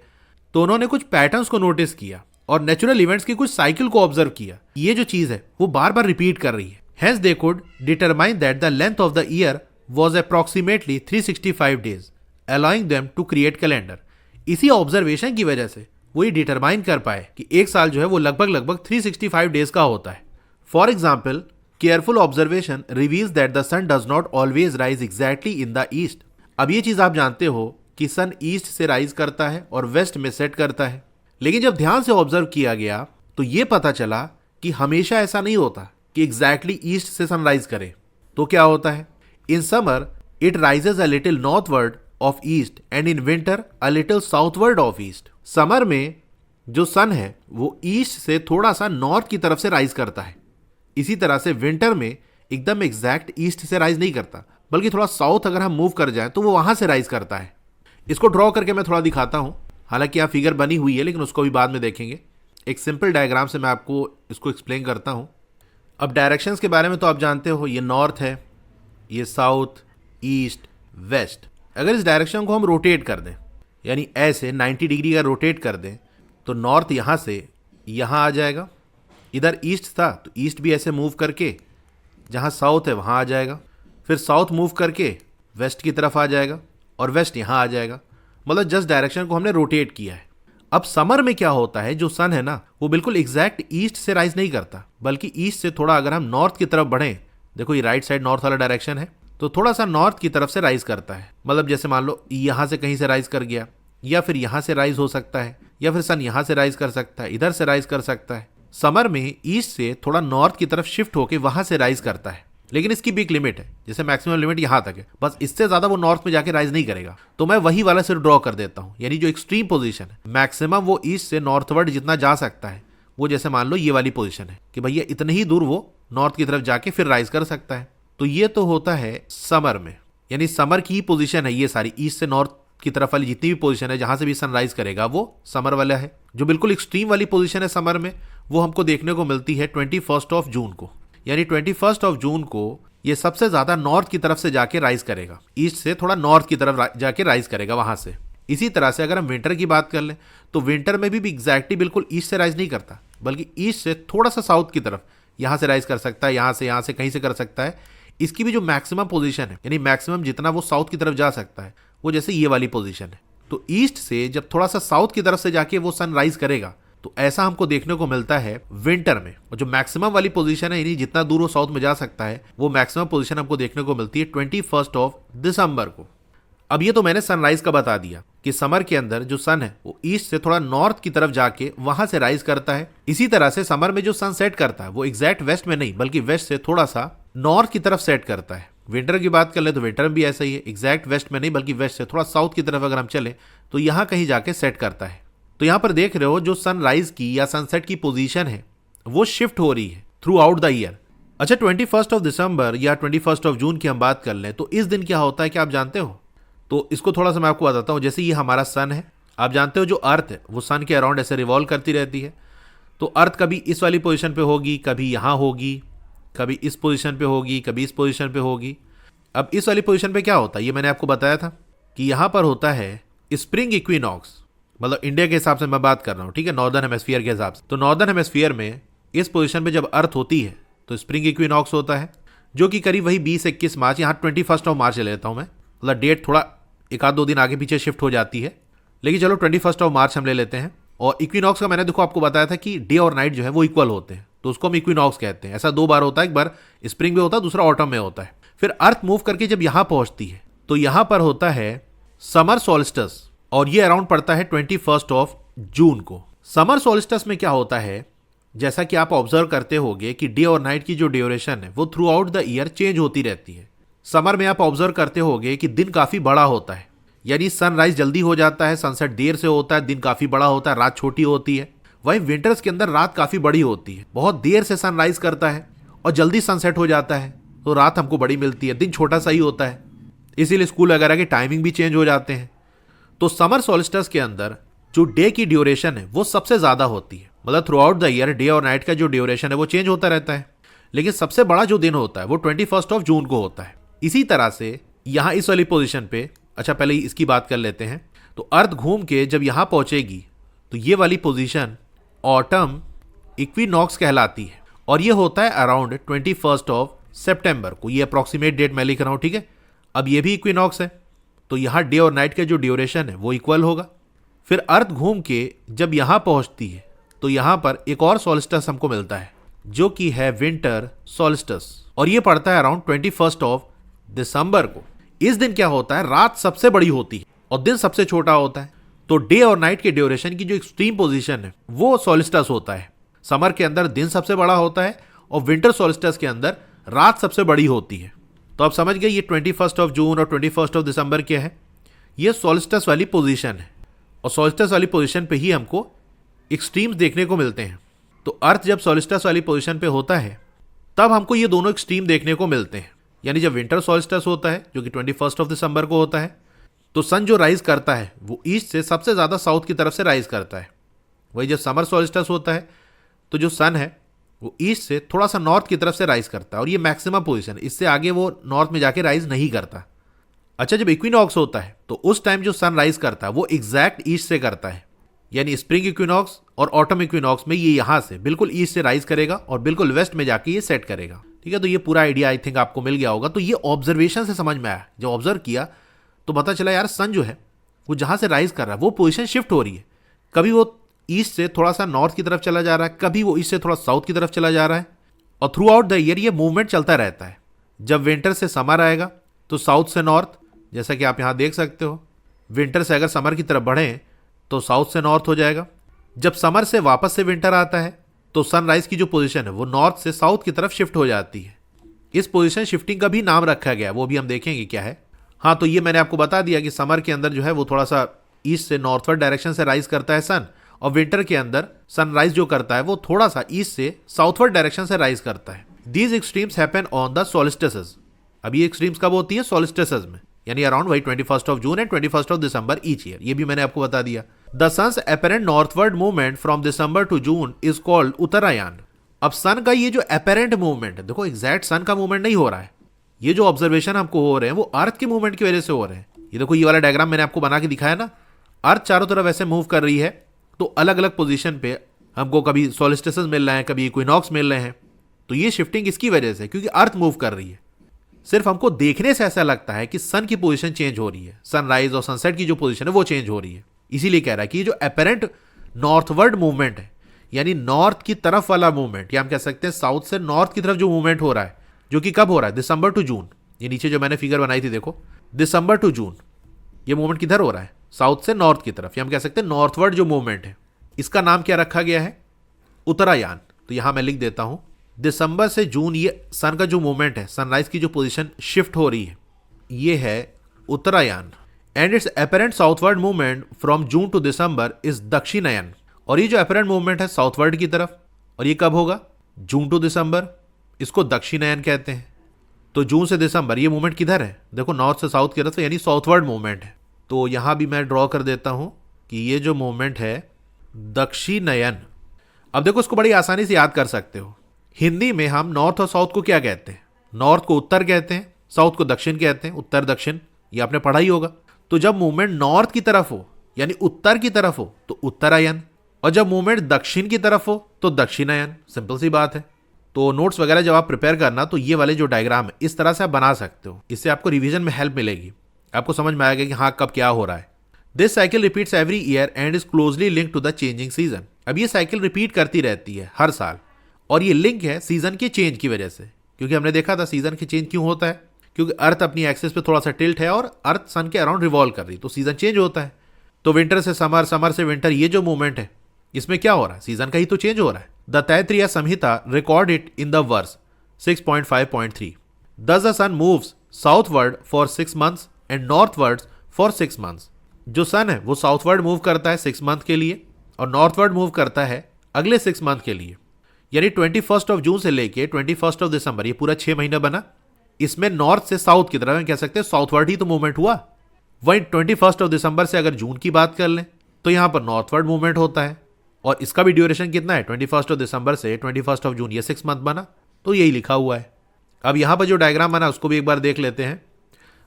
तो उन्होंने कुछ पैटर्न्स को नोटिस किया और नेचुरल इवेंट्स की कुछ साइकिल को ऑब्जर्व किया। ये जो चीज़ है वो बार बार रिपीट कर रही है। Hence they could determine that the length of the year was approximately 365 days, allowing them to create calendar. इसी ऑब्जर्वेशन की वजह से वो ये डिटरमाइन कर पाए कि एक साल जो है वो लगभग 365 डेज का होता है। For example, careful observation reveals that the sun does not always rise exactly in the east. अब ये चीज़ आप जानते हो कि सन ईस्ट से राइज करता है और वेस्ट में सेट करता है, लेकिन जब ध्यान से ऑब्जर्व किया गया तो ये पता चला कि हमेशा ऐसा नहीं होता कि एग्जैक्टली ईस्ट से सनराइज करे। तो क्या होता है? In summer it rises a little northward of east and in winter a little southward of east. Summer में जो सन है वो ईस्ट से थोड़ा सा नॉर्थ की तरफ से राइज करता है। इसी तरह से विंटर में एकदम एग्जैक्ट ईस्ट से राइज नहीं करता, बल्कि थोड़ा साउथ अगर हम मूव कर जाएं तो वो वहां से राइज करता है। इसको ड्रॉ करके मैं थोड़ा दिखाता हूं, हालांकि यहाँ फिगर बनी हुई है लेकिन उसको भी बाद में देखेंगे। एक सिंपल डायग्राम से मैं आपको इसको एक्सप्लेन करता हूँ। अब डायरेक्शंस के बारे में तो आप जानते हो, ये नॉर्थ है, ये साउथ, ईस्ट, वेस्ट। अगर इस डायरेक्शन को हम रोटेट कर दें, यानी ऐसे 90 डिग्री का रोटेट कर दें, तो नॉर्थ यहाँ से यहाँ आ जाएगा। इधर ईस्ट था तो ईस्ट भी ऐसे मूव करके जहाँ साउथ है वहाँ आ जाएगा, फिर साउथ मूव करके वेस्ट की तरफ आ जाएगा और वेस्ट यहाँ आ जाएगा। मतलब जस्ट डायरेक्शन को हमने रोटेट किया है। अब समर में क्या होता है, जो सन है ना वो बिल्कुल एग्जैक्ट ईस्ट से राइज नहीं करता, बल्कि ईस्ट से थोड़ा अगर हम नॉर्थ की तरफ बढ़ें, देखो ये राइट साइड नॉर्थ वाला डायरेक्शन है, तो थोड़ा सा नॉर्थ की तरफ से राइज करता है। मतलब जैसे मान लो यहाँ से कहीं से राइज कर गया, या फिर यहाँ से राइज हो सकता है, या फिर सन यहाँ से राइज कर सकता है, इधर से राइज कर सकता है। समर में ईस्ट से थोड़ा नॉर्थ की तरफ शिफ्ट होकर वहां से राइज करता है, लेकिन इसकी भी एक लिमिट है, जैसे मैक्सिमम लिमिट यहाँ तक है, बस इससे ज्यादा वो नॉर्थ में जाके राइज नहीं करेगा। तो मैं वही वाला सिर्फ ड्रॉ कर देता हूँ, यानी जो एक्सट्रीम पोजीशन है, मैक्सिमम वो ईस्ट से नॉर्थवर्ड जितना जा सकता है, वो जैसे मान लो ये वाली पोजीशन है कि भैया इतनी ही दूर वो नॉर्थ की तरफ जाके फिर राइज कर सकता है। तो ये तो होता है समर में, यानी समर की पोजीशन है ये सारी, ईस्ट से नॉर्थ की तरफ वाली जितनी भी पोजीशन है जहां से भी सनराइज करेगा वो समर वाला है। जो बिल्कुल एक्सट्रीम वाली पोजीशन है समर में वो हमको देखने को मिलती है 21 जून को, यानी 21 जून को ये सबसे ज्यादा नॉर्थ की तरफ से जाके राइज करेगा, ईस्ट से थोड़ा नॉर्थ की तरफ जाके राइज करेगा वहां से। इसी तरह से अगर हम विंटर की बात कर लें तो विंटर में भी एग्जैक्टली बिल्कुल ईस्ट से राइज नहीं करता, बल्कि ईस्ट से थोड़ा सा साउथ की तरफ यहां से राइज कर सकता है, यहां से कहीं से कर सकता है। इसकी भी जो मैक्सिमम पोजीशन है, यानी मैक्सिमम जितना वो साउथ की तरफ जा सकता है, वो जैसे ये वाली पोजीशन है। तो ईस्ट से जब थोड़ा सा साउथ की तरफ से जाके वो सन राइज करेगा तो ऐसा हमको देखने को मिलता है विंटर में। और जो मैक्सिमम वाली पोजीशन है, यानी जितना दूर वो साउथ में जा सकता है, वो मैक्सिमम पोजीशन हमको देखने को मिलती है 21 दिसंबर को। अब ये तो मैंने सनराइज का बता दिया कि समर के अंदर जो सन है वो ईस्ट से थोड़ा नॉर्थ की तरफ जाके वहां से राइज करता है। इसी तरह से समर में जो सन सेट करता है वो एग्जैक्ट वेस्ट में नहीं बल्कि वेस्ट से थोड़ा सा नॉर्थ की तरफ सेट करता है। विंटर की बात कर ले तो विंटर में भी ऐसा ही है, एग्जैक्ट वेस्ट में नहीं बल्कि वेस्ट से थोड़ा साउथ की तरफ अगर हम चले तो यहाँ कहीं जाके सेट करता है। तो यहाँ पर देख रहे हो जो सनराइज की या सनसेट की पोजीशन है वो शिफ्ट हो रही है थ्रू आउट द ईयर। अच्छा, 21 दिसंबर या 21 जून की हम बात कर लें तो इस दिन क्या होता है क्या आप जानते हो? तो इसको थोड़ा सा मैं आपको बताता हूँ। जैसे ये हमारा सन है, आप जानते हो जो अर्थ है वो सन के अराउंड ऐसे रिवॉल्व करती रहती है। तो अर्थ कभी इस वाली पोजीशन पे होगी, कभी यहाँ होगी, कभी इस पोजीशन पे होगी, कभी इस पोजीशन पे होगी। अब इस वाली पोजीशन पे क्या होता है ये मैंने आपको बताया था कि यहाँ पर होता है स्प्रिंग इक्विनॉक्स, मतलब इंडिया के हिसाब से मैं बात कर रहा हूँ, ठीक है, नॉर्दर्न हेमिस्फीयर के हिसाब से। तो नॉर्दर्न हेमिस्फीयर में इस पोजीशन पे जब अर्थ होती है तो स्प्रिंग इक्विनॉक्स होता है, जो कि करीब वही 20-21 मार्च, यहाँ 21 मार्च ले लेता हूँ मैं, मतलब डेट थोड़ा एक आध दो दिन आगे पीछे शिफ्ट हो जाती है, लेकिन चलो 21 मार्च हम ले लेते हैं। और इक्विनॉक्स का मैंने देखो आपको बताया था कि डे और नाइट जो है वो इक्वल होते हैं, तो उसको हम इक्विनॉक्स कहते हैं। ऐसा दो बार होता है, एक बार स्प्रिंग में होता है, दूसरा ऑटम में होता है। फिर अर्थ मूव करके जब यहाँ पहुंचती है तो यहाँ पर होता है समर सोल्स्टिस, और ये अराउंड पड़ता है 21 जून को। समर सोल्स्टिस में क्या होता है, जैसा कि आप ऑब्जर्व करते होंगे कि डे और नाइट की जो ड्यूरेशन है वो through out the year change होती रहती है। समर में आप ऑब्जर्व करते होंगे कि दिन काफी बड़ा होता है, यानी सनराइज जल्दी हो जाता है, सनसेट देर से होता है, दिन काफी बड़ा होता है, रात छोटी होती है। वहीं विंटर्स के अंदर रात काफी बड़ी होती है, बहुत देर से सनराइज करता है और जल्दी सनसेट हो जाता है, तो रात हमको बड़ी मिलती है, दिन छोटा सा ही होता है, इसीलिए स्कूल वगैरह के टाइमिंग भी चेंज हो जाते हैं। तो समर सोल्स्टिस के अंदर जो डे की ड्यूरेशन है वो सबसे ज्यादा होती है, मतलब through out the year day और नाइट का जो ड्यूरेशन है वो चेंज होता रहता है, लेकिन सबसे बड़ा जो दिन होता है वो 21 जून को होता है। इसी तरह से यहाँ इस वाली पोजीशन पे, अच्छा पहले इसकी बात कर लेते हैं, तो अर्थ घूम के जब यहाँ पहुंचेगी तो ये वाली पोजीशन ऑटम इक्विनॉक्स कहलाती है, और ये होता है अराउंड 21 सितंबर को। ये अप्रॉक्सीमेट डेट मैं लिख रहा हूँ, ठीक है। अब ये भी इक्विनॉक्स है, तो यहाँ डे और नाइट का जो ड्यूरेशन है वो इक्वल होगा। फिर अर्थ घूम के जब यहाँ पहुँचती है तो यहाँ पर एक और सोल्स्टिस हमको मिलता है जो कि है विंटर सोल्स्टिस, और ये पड़ता है अराउंड 21 दिसंबर को। इस दिन क्या होता है, रात सबसे बड़ी होती है और दिन सबसे छोटा होता है, तो डे और नाइट के ड्यूरेशन की जो एक्सट्रीम पोजीशन है वो सोल्स्टिस होता है। समर के अंदर दिन सबसे बड़ा होता है और विंटर सोल्स्टिस के अंदर रात सबसे बड़ी होती है। तो आप समझ गए ये 21 जून और 21 दिसंबर क्या है, ये सोल्स्टिस वाली पोजीशन है, और सोल्स्टिस वाली पोजीशन पे ही हमको एक्सट्रीम्स देखने को मिलते हैं। तो अर्थ जब सोल्स्टिस वाली पोजीशन पे होता है तब हमको ये दोनों एक्सट्रीम देखने को मिलते हैं, यानी जब विंटर सोल्स्टिस होता है जो कि 21 दिसंबर को होता है तो सन जो राइज करता है वो ईस्ट से सबसे ज़्यादा साउथ की तरफ से राइज करता है। वही जब समर सोल्स्टिस होता है तो जो सन है वो ईस्ट से थोड़ा सा नॉर्थ की तरफ से राइज करता है, और ये मैक्सिमम पोजीशन है, इससे आगे वो नॉर्थ में जाके राइज नहीं करता। अच्छा, जब इक्विनॉक्स होता है तो उस टाइम जो सन राइज करता है वो एग्जैक्ट ईस्ट से करता है, यानी स्प्रिंग इक्विनॉक्स और ऑटम इक्विनॉक्स में ये यहाँ से बिल्कुल ईस्ट से राइज करेगा और बिल्कुल वेस्ट में जाके ये सेट करेगा, ठीक है। तो ये पूरा आइडिया आई थिंक आपको मिल गया होगा। तो ये ऑब्जर्वेशन से समझ में आया, जब ऑब्जर्व किया तो पता चला यार सन जो है वो जहाँ से राइज कर रहा है वो पोजीशन शिफ्ट हो रही है, कभी वो ईस्ट से थोड़ा सा नॉर्थ की तरफ चला जा रहा है, कभी वो ईस्ट से थोड़ा साउथ की तरफ चला जा रहा है, और थ्रू आउट द ईयर ये मूवमेंट चलता रहता है। जब विंटर से समर आएगा तो साउथ से नॉर्थ, जैसा कि आप यहाँ देख सकते हो, विंटर से अगर समर की तरफ बढ़ें तो साउथ से नॉर्थ हो जाएगा। जब समर से वापस से विंटर आता है तो सनराइज की जो पोजीशन है वो नॉर्थ से साउथ की तरफ शिफ्ट हो जाती है। इस पोजीशन शिफ्टिंग का भी नाम रखा गया, वो भी हम देखेंगे क्या है। हाँ, तो ये मैंने आपको बता दिया कि समर के अंदर जो है वो थोड़ा सा ईस्ट से नॉर्थवर्ड डायरेक्शन से राइज करता है सन, और विंटर के अंदर सनराइज जो करता है वो थोड़ा सा ईस्ट से साउथवर्ड डायरेक्शन से राइज करता है। These extremes happen on the solstices. अब ये एक्सट्रीम्स कब होती है? सोलिस्टिसेस में, यानी अराउंड वही 21st of June and 21st of December each year. ये भी मैंने आपको बता दिया। The sun's apparent northward movement from December to June is called Uttarayan. अब सन का ये जो अपेरेंट मूवमेंट है, देखो एग्जैक्ट सन का मूवमेंट नहीं हो रहा है, ये जो ऑब्जर्वेशन हमको हो रहे हैं वो अर्थ के मूवमेंट की वजह से हो रहे हैं। ये देखो ये वाला डायग्राम मैंने आपको बना के दिखाया ना, अर्थ चारों तरफ ऐसे मूव कर रही है, तो अलग अलग पोजीशन पे हमको कभी सोलिस्टिसेस मिल रहे हैं, कभी इक्विनॉक्स मिल रहे हैं। तो ये शिफ्टिंग इसकी वजह से, क्योंकि अर्थ मूव कर रही है। सिर्फ हमको देखने से ऐसा लगता है कि सन की पोजीशन चेंज हो रही है, सनराइज और सनसेट की जो पोजीशन है वो चेंज हो रही है। इसीलिए कह रहा है कि ये जो अपेरेंट नॉर्थवर्ड मूवमेंट है, यानी नॉर्थ की तरफ वाला मूवमेंट, या हम कह सकते हैं साउथ से नॉर्थ की तरफ जो मूवमेंट हो रहा है, जो कि कब हो रहा है? दिसंबर टू जून। ये नीचे जो मैंने फिगर बनाई थी देखो, दिसंबर टू जून, ये मूवमेंट किधर हो रहा है? साउथ से नॉर्थ की तरफ, या हम कह सकते हैं नॉर्थवर्ड जो मूवमेंट है, इसका नाम क्या रखा गया है? उत्तरायण। तो यहां मैं लिख देता हूं, दिसंबर से जून ये सन का जो मूवमेंट है, सनराइज की जो पोजीशन शिफ्ट हो रही है, ये है Uttarayan. And its apparent southward movement from June to December is Dakshinayan. और ये जो अपेरेंट मूवमेंट है साउथवर्ड की तरफ, और ये कब होगा? जून टू दिसंबर, इसको दक्षिणायन कहते हैं। तो जून से दिसंबर ये मूवमेंट किधर है? देखो नॉर्थ से साउथ की तरफ, यानी साउथवर्ड मूवमेंट है। तो यहां भी मैं ड्रॉ कर देता हूं कि ये जो मूवमेंट है दक्षिणायन। अब देखो इसको बड़ी आसानी से याद कर सकते हो। हिंदी में हम नॉर्थ और साउथ को क्या कहते हैं? नॉर्थ को उत्तर कहते हैं, साउथ को दक्षिण कहते हैं, उत्तर दक्षिण, ये आपने पढ़ा ही होगा। तो जब मूवमेंट नॉर्थ की तरफ हो, यानी उत्तर की तरफ हो, तो उत्तरायण, और जब मूवमेंट दक्षिण की तरफ हो तो दक्षिणायन। सिंपल सी बात है। तो नोट्स वगैरह जब आप प्रिपेयर करना, तो ये वाले जो डायग्राम है इस तरह से आप बना सकते हो। इससे आपको रिवीजन में हेल्प मिलेगी, आपको समझ में आएगा कि हाँ कब क्या हो रहा है। This cycle repeats every year and is closely link to the changing season. अब ये साइकिल रिपीट करती रहती है हर साल, और ये लिंक है सीजन के चेंज की वजह से। क्योंकि हमने देखा था सीजन के चेंज क्यों होता है? क्योंकि अर्थ अपनी एक्सिस पे थोड़ा सा टिल्ट है और अर्थ सन के अराउंड रिवॉल्व कर रही, तो सीजन चेंज होता है। तो विंटर से समर, समर से विंटर, ये जो मूवमेंट है इसमें क्या हो रहा है? सीजन का ही तो चेंज हो रहा है। The Taittiriya Samhita record it in the verse 6.5.3। Thus the sun moves southward for 6 months and northwards for 6 months। जो सन है वो साउथवर्ड मूव करता है 6 मंथ के लिए, और नॉर्थवर्ड मूव करता है अगले 6 मंथ के लिए। यानी 21st ऑफ जून से लेके 21st ऑफ दिसंबर, ये पूरा 6 महीना बना। इसमें नॉर्थ से साउथ की तरफ हम कह सकते हैं साउथवर्ड ही तो मूवमेंट हुआ। वहीं 21st ऑफ दिसंबर से अगर जून की बात कर लें तो यहां पर नॉर्थवर्ड मूवमेंट होता है, और इसका भी ड्यूरेशन कितना है? 21st ऑफ दिसंबर से 21st ऑफ जून, ये 6 मंथ बना। तो यही लिखा हुआ है। अब यहां पर जो डायग्राम बना उसको भी एक बार देख लेते हैं।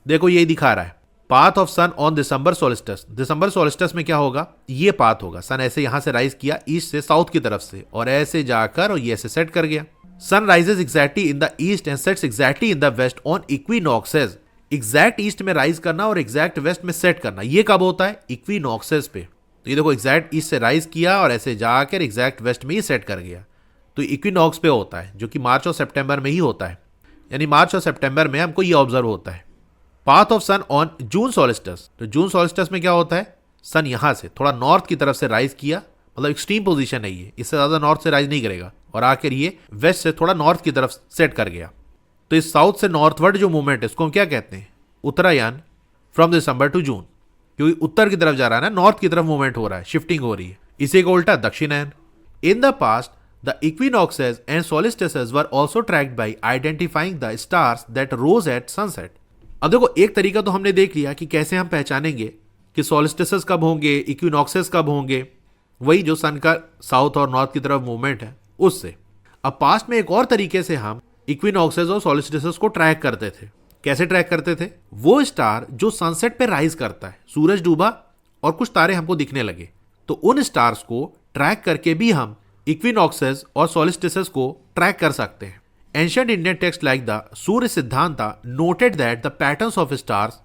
देखो यही दिखा रहा है, path of sun on December solstice. December solstice में क्या होगा? ये पाथ होगा, सन ऐसे यहां से राइज किया ईस्ट से साउथ की तरफ से, और ऐसे जाकर और ये ऐसे सेट कर गया। Sun rises exactly in the east and sets exactly in the west on equinoxes. Exact east में राइज करना और एग्जैक्ट वेस्ट में सेट करना, ये कब होता है? इक्विनॉक्सेस पे। तो ये देखो एग्जैक्ट ईस्ट से राइज किया और ऐसे जाकर एग्जैक्ट वेस्ट में ही सेट कर गया, तो इक्विनॉक्स पे होता है, जो कि मार्च और सितंबर में ही होता है। यानी मार्च और सितंबर में हमको ये ऑब्जर्व होता है। Path of sun on June solstice. तो जून सोलिस्टिस में क्या होता है? सन यहां से थोड़ा नॉर्थ की तरफ से राइज किया, मतलब एक्सट्रीम पोजीशन है ये, इससे ज्यादा नॉर्थ से राइज नहीं करेगा, और आकर ये वेस्ट से थोड़ा नॉर्थ की तरफ सेट कर गया। तो इस साउथ से नॉर्थवर्ड जो मूवमेंट है इसको हम क्या कहते हैं? उत्तरायण, फ्रॉम दिसंबर टू जून। क्योंकि उत्तर की तरफ जा रहा है ना, नॉर्थ की तरफ मूवमेंट हो रहा है, शिफ्टिंग हो रही है। इसी को उल्टा Dakshinayan. In the past the equinoxes and solstices were also tracked by identifying the stars that rose at sunset. अब देखो एक तरीका तो हमने देख लिया कि कैसे हम पहचानेंगे कि सोलिस्टिसेस कब होंगे, इक्विनॉक्सेस कब होंगे, वही जो सन का साउथ और नॉर्थ की तरफ मूवमेंट है उससे। अब पास्ट में एक और तरीके से हम इक्विनॉक्सेस और सोलिस्टिसेस को ट्रैक करते थे। कैसे ट्रैक करते थे? वो स्टार जो सनसेट पे राइज करता है, सूरज डूबा और कुछ तारे हमको दिखने लगे, तो उन स्टार्स को ट्रैक करके भी हम इक्विनॉक्सेस और सोलिस्टिसेस को ट्रैक कर सकते हैं। Ancient Indian text like the Surya Siddhanta noted that the patterns of stars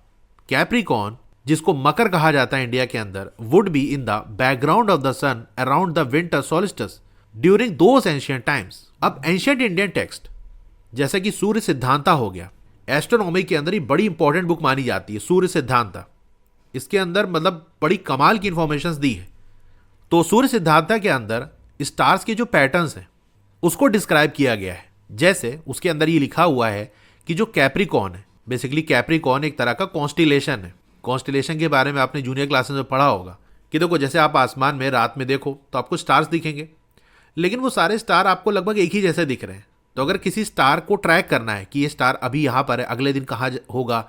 Capricorn, जिसको मकर कहा जाता है इंडिया के अंदर, would be in the background of the sun around the winter solstice during those ancient times. अब एंशिएंट इंडियन टेक्स्ट जैसे कि सूर्य सिद्धांता हो गया, एस्ट्रोनॉमी के अंदर ही बड़ी इंपॉर्टेंट बुक मानी जाती है सूर्य सिद्धांता। इसके अंदर मतलब बड़ी कमाल की इंफॉर्मेशन दी है। तो सूर्य सिद्धांता के अंदर स्टार्स के जो पैटर्न्स हैं उसको डिस्क्राइब किया गया है। जैसे उसके अंदर ये लिखा हुआ है कि जो कैप्रिकॉर्न है, बेसिकली कैप्रिकॉर्न एक तरह का कॉन्स्टिलेशन है। कॉन्स्टिलेशन के बारे में आपने जूनियर क्लासेस में पढ़ा होगा कि देखो जैसे आप आसमान में रात में देखो तो आपको स्टार्स दिखेंगे, लेकिन वो सारे स्टार आपको लगभग एक ही जैसे दिख रहे हैं, तो अगर किसी स्टार को ट्रैक करना है कि ये स्टार अभी यहाँ पर है, अगले दिन कहाँ होगा,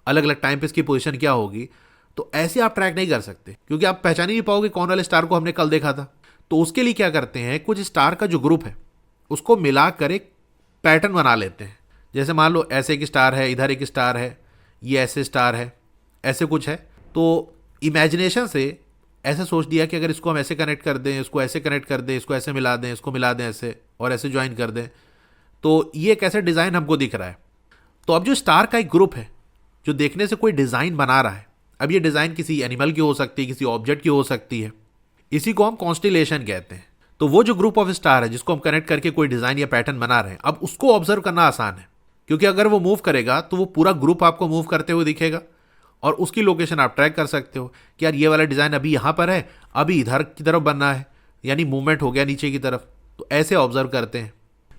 अलग अलग टाइम पे इसकी पोजीशन क्या होगी, तो ऐसे आप ट्रैक नहीं कर सकते क्योंकि आप पहचान ही नहीं पाओगे कौन वाले स्टार को हमने कल देखा था। तो उसके लिए क्या करते हैं, कुछ स्टार का जो ग्रुप है उसको मिलाकर एक पैटर्न बना लेते हैं। जैसे मान लो ऐसे एक स्टार है, इधर एक स्टार है, ये ऐसे स्टार है, ऐसे कुछ है। तो इमेजिनेशन से ऐसे सोच दिया कि अगर इसको हम ऐसे कनेक्ट कर दें, इसको ऐसे कनेक्ट कर दें, इसको ऐसे मिला दें, इसको मिला दें ऐसे और ऐसे ज्वाइन कर दें, तो ये एक ऐसे डिज़ाइन हमको दिख रहा है। तो अब जो स्टार का एक ग्रुप है जो देखने से कोई डिज़ाइन बना रहा है, अब ये डिज़ाइन किसी एनिमल की हो सकती है, किसी ऑब्जेक्ट की हो सकती है, इसी को हम कॉन्स्टिलेशन कहते हैं। तो वो जो ग्रुप ऑफ स्टार है जिसको हम कनेक्ट करके कोई डिज़ाइन या पैटर्न बना रहे हैं, अब उसको ऑब्जर्व करना आसान है क्योंकि अगर वो मूव करेगा तो वो पूरा ग्रुप आपको मूव करते हुए दिखेगा और उसकी लोकेशन आप ट्रैक कर सकते हो कि यार ये वाला डिज़ाइन अभी यहाँ पर है, अभी इधर की तरफ बनना है, यानी मूवमेंट हो गया नीचे की तरफ। तो ऐसे ऑब्जर्व करते हैं।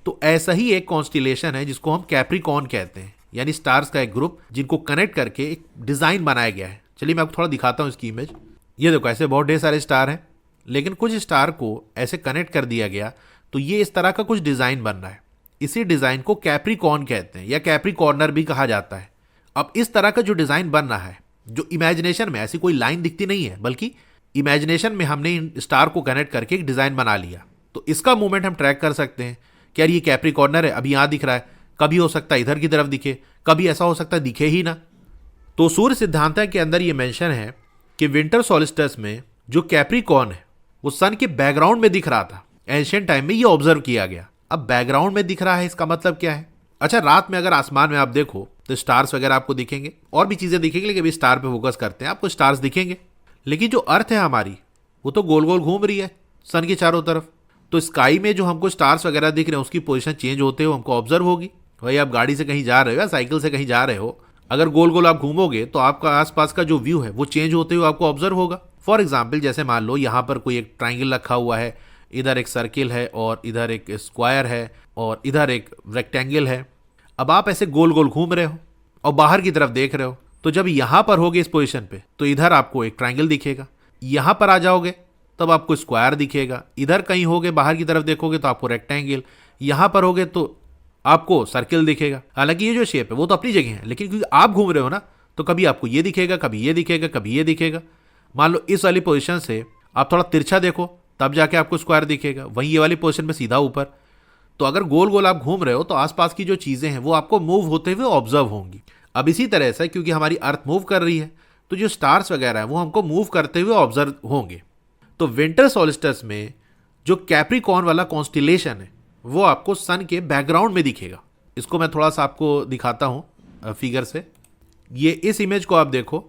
तो ऐसा ही एक कॉन्स्टिलेशन है जिसको हम कैप्रिकॉर्न कहते हैं, यानी स्टार्स का एक ग्रुप जिनको कनेक्ट करके एक डिज़ाइन बनाया गया है। चलिए मैं आपको थोड़ा दिखाता हूँ इसकी इमेज। ये देखो ऐसे बहुत ढेर सारे स्टार हैं, लेकिन कुछ स्टार को ऐसे कनेक्ट कर दिया गया तो ये इस तरह का कुछ डिज़ाइन बन रहा है। इसी डिज़ाइन को कैप्रिकॉर्न कहते हैं या कैप्रिकॉर्नर भी कहा जाता है। अब इस तरह का जो डिज़ाइन बन रहा है, जो इमेजिनेशन में ऐसी कोई लाइन दिखती नहीं है, बल्कि इमेजिनेशन में हमने इन स्टार को कनेक्ट करके एक डिज़ाइन बना लिया, तो इसका मूवमेंट हम ट्रैक कर सकते हैं कि यार ये कैप्रिकॉर्नर है, अभी यहाँ दिख रहा है, कभी हो सकता है इधर की तरफ दिखे, कभी ऐसा हो सकता है दिखे ही ना। तो सूर्य सिद्धांत के अंदर ये मेंशन है कि विंटर सॉलिस्टिस में जो कैप्रिकॉर्न है वो सन के बैकग्राउंड में दिख रहा था। एंशिएंट टाइम में ये ऑब्जर्व किया गया। अब बैकग्राउंड में दिख रहा है, इसका मतलब क्या है? अच्छा, रात में अगर आसमान में आप देखो तो स्टार्स वगैरह आपको दिखेंगे, और भी चीज़ें दिखेंगी, लेकिन अभी स्टार पे फोकस करते हैं, आपको स्टार्स दिखेंगे। लेकिन जो अर्थ है हमारी वो तो गोल गोल घूम रही है सन के चारों तरफ। तो स्काई में जो हमको स्टार्स वगैरह दिख रहे हैं उसकी पोजीशन चेंज होते हुए हमको ऑब्जर्व होगी। भाई आप गाड़ी से कहीं जा रहे हो या साइकिल से कहीं जा रहे हो, अगर गोल गोल आप घूमोगे तो आपका आसपास का जो व्यू है वो चेंज होते हुए आपको ऑब्जर्व होगा। फॉर एग्जाम्पल, जैसे मान लो यहाँ पर कोई एक ट्राइंगल रखा हुआ है, इधर एक सर्किल है और इधर एक स्क्वायर है और इधर एक रेक्टेंगल है। अब आप ऐसे गोल गोल घूम रहे हो और बाहर की तरफ देख रहे हो, तो जब यहाँ पर होगे इस पोजीशन पे तो इधर आपको एक ट्राइंगल दिखेगा, यहाँ पर आ जाओगे तब आपको स्क्वायर दिखेगा, इधर कहीं होगे बाहर की तरफ देखोगे तो आपको रेक्टेंगल, यहाँ पर होगे तो आपको सर्किल दिखेगा। हालांकि ये जो शेप है वो तो अपनी जगह है, लेकिन क्योंकि आप घूम रहे हो ना, तो कभी आपको ये दिखेगा, कभी ये दिखेगा, कभी ये दिखेगा। मान लो इस वाली पोजीशन से आप थोड़ा तिरछा देखो तब जाके आपको स्क्वायर दिखेगा, वहीं ये वाली पोजीशन में सीधा ऊपर। तो अगर गोल गोल आप घूम रहे हो तो आसपास की जो चीज़ें हैं वो आपको मूव होते हुए ऑब्जर्व होंगी। अब इसी तरह से क्योंकि हमारी अर्थ मूव कर रही है तो जो स्टार्स वगैरह है वो हमको मूव करते हुए ऑब्जर्व होंगे। तो विंटर सॉलिस्टिस में जो कैप्रिकॉर्न वाला कॉन्स्टिलेशन है वो आपको सन के बैकग्राउंड में दिखेगा। इसको मैं थोड़ा सा आपको दिखाता हूँ फिगर से। ये इस इमेज को आप देखो,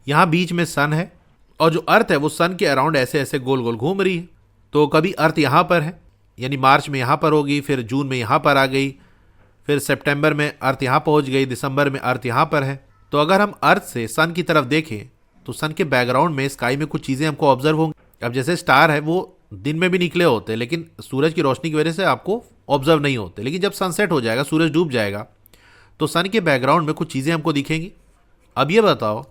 यहाँ बीच में सन है और जो अर्थ है वो सन के अराउंड ऐसे ऐसे गोल गोल घूम रही है। तो कभी अर्थ यहाँ पर है, यानी मार्च में यहाँ पर होगी, फिर जून में यहाँ पर आ गई, फिर सितंबर में अर्थ यहाँ पहुँच गई, दिसंबर में अर्थ यहाँ पर है। तो अगर हम अर्थ से सन की तरफ देखें तो सन के बैकग्राउंड में स्काई में कुछ चीज़ें हमको ऑब्जर्व होंगी। अब जैसे स्टार है वो दिन में भी निकले होते हैं, लेकिन सूरज की रोशनी की वजह से आपको ऑब्जर्व नहीं होते, लेकिन जब सनसेट हो जाएगा, सूरज डूब जाएगा, तो सन के बैकग्राउंड में कुछ चीज़ें हमको दिखेंगी। अब ये बताओ,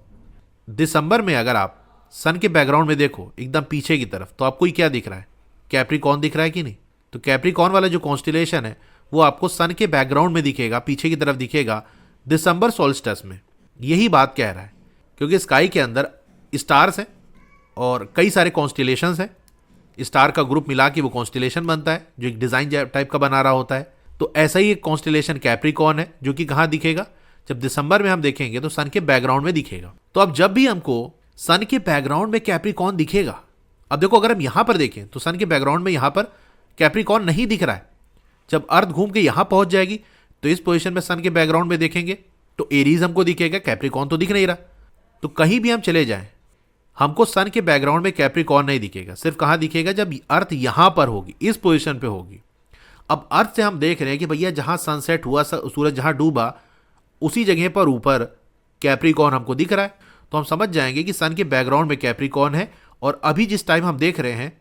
दिसंबर में अगर आप सन के बैकग्राउंड में देखो एकदम पीछे की तरफ, तो आपको क्या दिख रहा है? कैप्रिकॉर्न दिख रहा है कि नहीं? तो कैप्रिकॉर्न वाला जो कॉन्स्टिलेशन है वो आपको सन के बैकग्राउंड में दिखेगा, पीछे की तरफ दिखेगा दिसंबर सोल्स्टिस में। यही बात कह रहा है, क्योंकि स्काई के अंदर स्टार्स हैं और कई सारे कॉन्स्टिलेशंस हैं। स्टार का ग्रुप मिला के वो कॉन्स्टिलेशन बनता है जो एक डिज़ाइन टाइप का बना रहा होता है। तो ऐसा ही एक कॉन्स्टिलेशन कैप्रिकॉर्न है जो कि कहाँ दिखेगा? जब दिसंबर में हम देखेंगे तो सन के बैकग्राउंड में दिखेगा। तो अब जब भी हमको सन के बैकग्राउंड में कैप्रिकॉर्न दिखेगा, अब देखो अगर हम यहाँ पर देखें तो सन के बैकग्राउंड में यहाँ पर कैप्रिकॉर्न नहीं दिख रहा है। जब अर्थ घूम के यहाँ पहुँच जाएगी तो इस पोजीशन में सन के बैकग्राउंड में देखेंगे तो एरीज हमको दिखेगा, कैप्रिकॉर्न तो दिख नहीं रहा। तो कहीं भी हम चले जाएं हमको सन के बैकग्राउंड में कैप्रिकॉर्न नहीं दिखेगा। सिर्फ कहाँ दिखेगा? जब अर्थ यहाँ पर होगी, इस पोजीशन पे होगी। अब अर्थ से हम देख रहे हैं कि भैया जहाँ सनसेट हुआ, सूरज जहाँ डूबा, उसी जगह पर ऊपर कैप्रिकॉर्न हमको दिख रहा है। तो हम समझ जाएंगे कि सन के बैकग्राउंड में कैप्रिकॉर्न है। और अभी जिस टाइम हम देख रहे हैं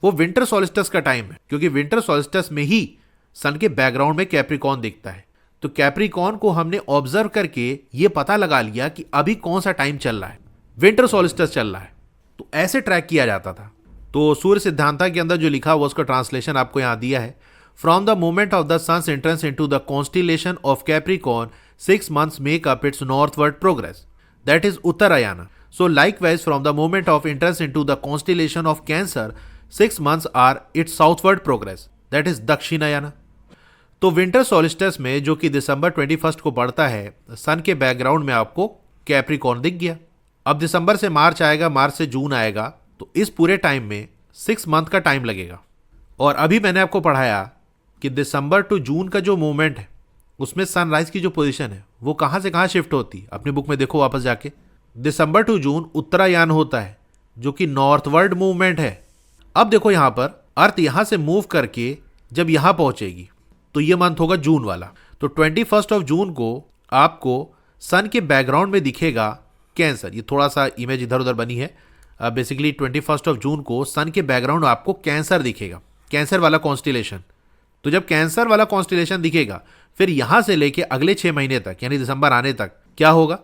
वो विंटर सॉलिस्टिस का टाइम है, क्योंकि विंटर सॉलिस्टिस में ही सन के बैकग्राउंड में कैप्रिकॉर्न दिखता है। तो कैप्रिकॉर्न को हमने ऑब्जर्व करके ये पता लगा लिया कि अभी कौन सा टाइम चल रहा है, विंटर सॉलिस्टिस चल रहा है। तो ऐसे ट्रैक किया जाता था। तो सूर्य सिद्धांत के अंदर जो लिखा हुआ उसका ट्रांसलेशन आपको यहाँ दिया है। From the moment of the sun's entrance into the constellation of Capricorn 6 months make up its northward progress, that is Uttarayana. So likewise from the moment of entrance into the constellation of Cancer 6 months are its southward progress, that is Dakshinayana. तो विंटर सोलिस्टिस में जो कि दिसंबर 21 को पड़ता है, सन के बैकग्राउंड में आपको कैप्रिकॉर्न दिख गया. अब दिसंबर से मार्च आएगा, मार्च से जून आएगा, तो इस पूरे टाइम में 6 मंथ का टाइम लगेगा. और अभी मैंने आपको पढ़ाया कि दिसंबर टू जून का जो मूवमेंट है उसमें सनराइज की जो पोजीशन है वो कहाँ से कहाँ शिफ्ट होती है. अपनी बुक में देखो वापस जाके. दिसंबर टू जून उत्तरायण होता है जो कि नॉर्थवर्ड मूवमेंट है. अब देखो यहाँ पर अर्थ यहाँ से मूव करके जब यहाँ पहुँचेगी तो ये मंथ होगा जून वाला. तो 21 जून को आपको सन के बैकग्राउंड में दिखेगा कैंसर. ये थोड़ा सा इमेज इधर उधर बनी है. बेसिकली 21 जून को सन के बैकग्राउंड आपको कैंसर दिखेगा, कैंसर वाला कॉन्स्टिलेशन. तो जब कैंसर वाला कॉन्स्टिलेशन दिखेगा फिर यहां से लेके अगले 6 महीने तक यानी दिसंबर आने तक क्या होगा,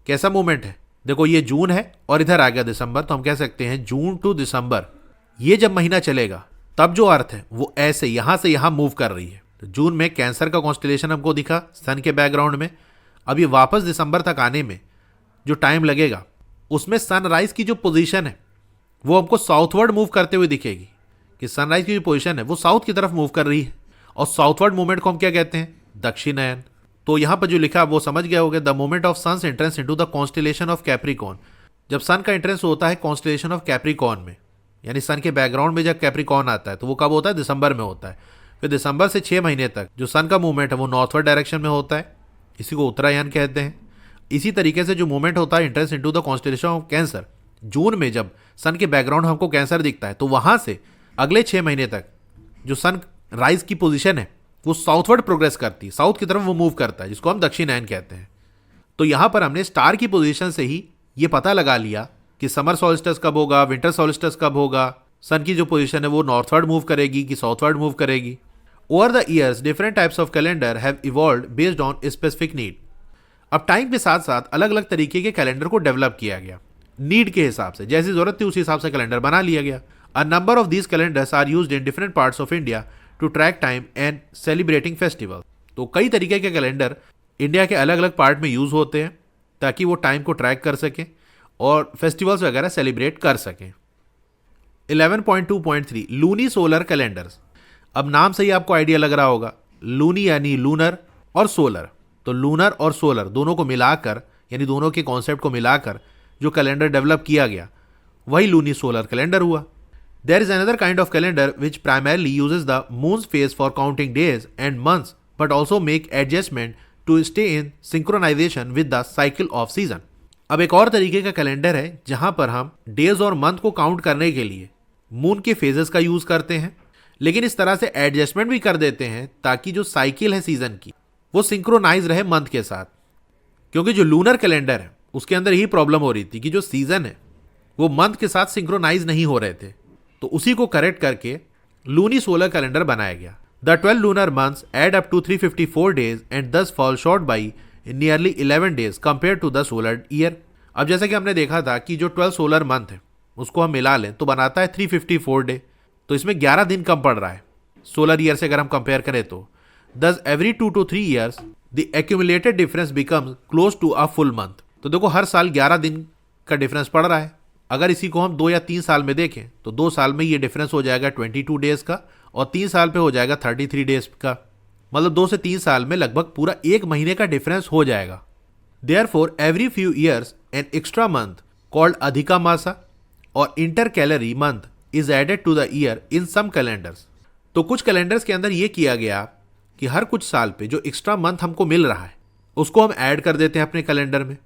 कैसा मूवमेंट है. देखो ये जून है और इधर आ गया दिसंबर, तो हम कह सकते हैं जून टू दिसंबर. ये जब महीना चलेगा तब जो अर्थ है वो ऐसे यहां से यहां मूव कर रही है. तो जून में कैंसर का कॉन्स्टिलेशन हमको दिखा सन के बैकग्राउंड में. अब ये वापस दिसंबर तक आने में जो टाइम लगेगा उसमें सनराइज की जो पोजीशन है वो हमको साउथवर्ड मूव करते हुए दिखेगी. कि सनराइज की जो पोजीशन है वो साउथ की तरफ मूव कर रही है. और साउथवर्ड मूवमेंट को हम क्या कहते हैं, दक्षिणायन. तो यहां पर जो लिखा वो समझ गया होगा. The moment of sun's entrance into the constellation of Capricorn. जब सन का एंट्रेंस होता है कॉन्स्टिलेशन ऑफ कैप्रिकॉर्न में, यानी सन के बैकग्राउंड में जब कैप्रिकॉर्न आता है तो वो कब होता है, दिसंबर में होता है. फिर दिसंबर से 6 महीने तक जो सन का मूवमेंट है वो नॉर्थवर्ड डायरेक्शन में होता है. इसी को उत्तरायण कहते हैं. इसी तरीके से जो मूवमेंट होता है entrance into the constellation of Cancer, June में जब सन के बैकग्राउंड हमको कैंसर दिखता है तो वहां से अगले 6 महीने तक जो सन राइज की पोजीशन है वो साउथवर्ड प्रोग्रेस करती है, साउथ की तरफ वो मूव करता है, जिसको हम दक्षिणायन कहते हैं. तो यहां पर हमने स्टार की पोजीशन से ही ये पता लगा लिया कि समर सॉल्स्टिस कब होगा, विंटर सॉल्स्टिस कब होगा, सन की जो पोजीशन है वो नॉर्थवर्ड मूव करेगी कि साउथवर्ड मूव करेगी. Over the years different types of calendar have evolved based on specific need. अब टाइम के साथ साथ अलग अलग तरीके के कैलेंडर को डेवलप किया गया. नीड के हिसाब से, जैसी जरूरत थी उस हिसाब से कैलेंडर बना लिया गया. A number of these calendars are used in different parts of India to track time and celebrating festival. तो कई तरीके के कैलेंडर इंडिया के अलग अलग पार्ट में यूज होते हैं ताकि वो टाइम को ट्रैक कर सकें और फेस्टिवल्स वगैरह सेलिब्रेट कर सकें. 11.2.3 लूनी सोलर कैलेंडर्स. अब नाम से ही आपको आइडिया लग रहा होगा, लूनी यानी लूनर और सोलर. तो लूनर और सोलर दोनों को मिलाकर यानी दोनों के कॉन्सेप्ट को मिलाकर जो कैलेंडर डेवलप किया गया वही लूनी सोलर कैलेंडर हुआ. There is another kind of calendar which primarily uses the moon's phase for counting days and months but also make adjustment to stay in synchronization with the cycle of season. अब एक और तरीके का कैलेंडर है जहां पर हम डेज और मंथ को काउंट करने के लिए मून के फेजेस का यूज करते हैं, लेकिन इस तरह से एडजस्टमेंट भी कर देते हैं ताकि जो साइकिल है सीजन की वो सिंक्रोनाइज रहे मंथ के साथ. क्योंकि जो लूनर कैलेंडर है उसके अंदर यही प्रॉब्लम हो रही थी कि जो सीजन है वो मंथ के साथ सिंक्रोनाइज नहीं हो रहे थे. तो उसी को करेक्ट करके लूनी सोलर कैलेंडर बनाया गया. The 12 lunar months add up to 354 days and thus fall short by nearly 11 days compare to the solar year. अब जैसा कि हमने देखा था कि जो 12 सोलर मंथ है उसको हम मिला लें तो बनाता है 354 डे. तो इसमें 11 दिन कम पड़ रहा है सोलर ईयर से अगर हम कंपेयर करें तो. Thus every 2 to 3 years the accumulated difference becomes close to a full month. तो देखो हर साल 11 दिन का डिफरेंस पड़ रहा है. अगर इसी को हम 2 या 3 साल में देखें तो 2 साल में ये डिफरेंस हो जाएगा 22 डेज का और 3 साल पे हो जाएगा 33 डेज का. मतलब 2 से 3 साल में लगभग पूरा 1 महीने का डिफरेंस हो जाएगा. Therefore every few years an extra month called adhika masa or intercalary month is added to the year in some calendars. तो कुछ कैलेंडर्स के अंदर ये किया गया कि हर कुछ साल पे जो एक्स्ट्रा मंथ हमको मिल रहा है उसको हम ऐड कर देते हैं अपने कैलेंडर में.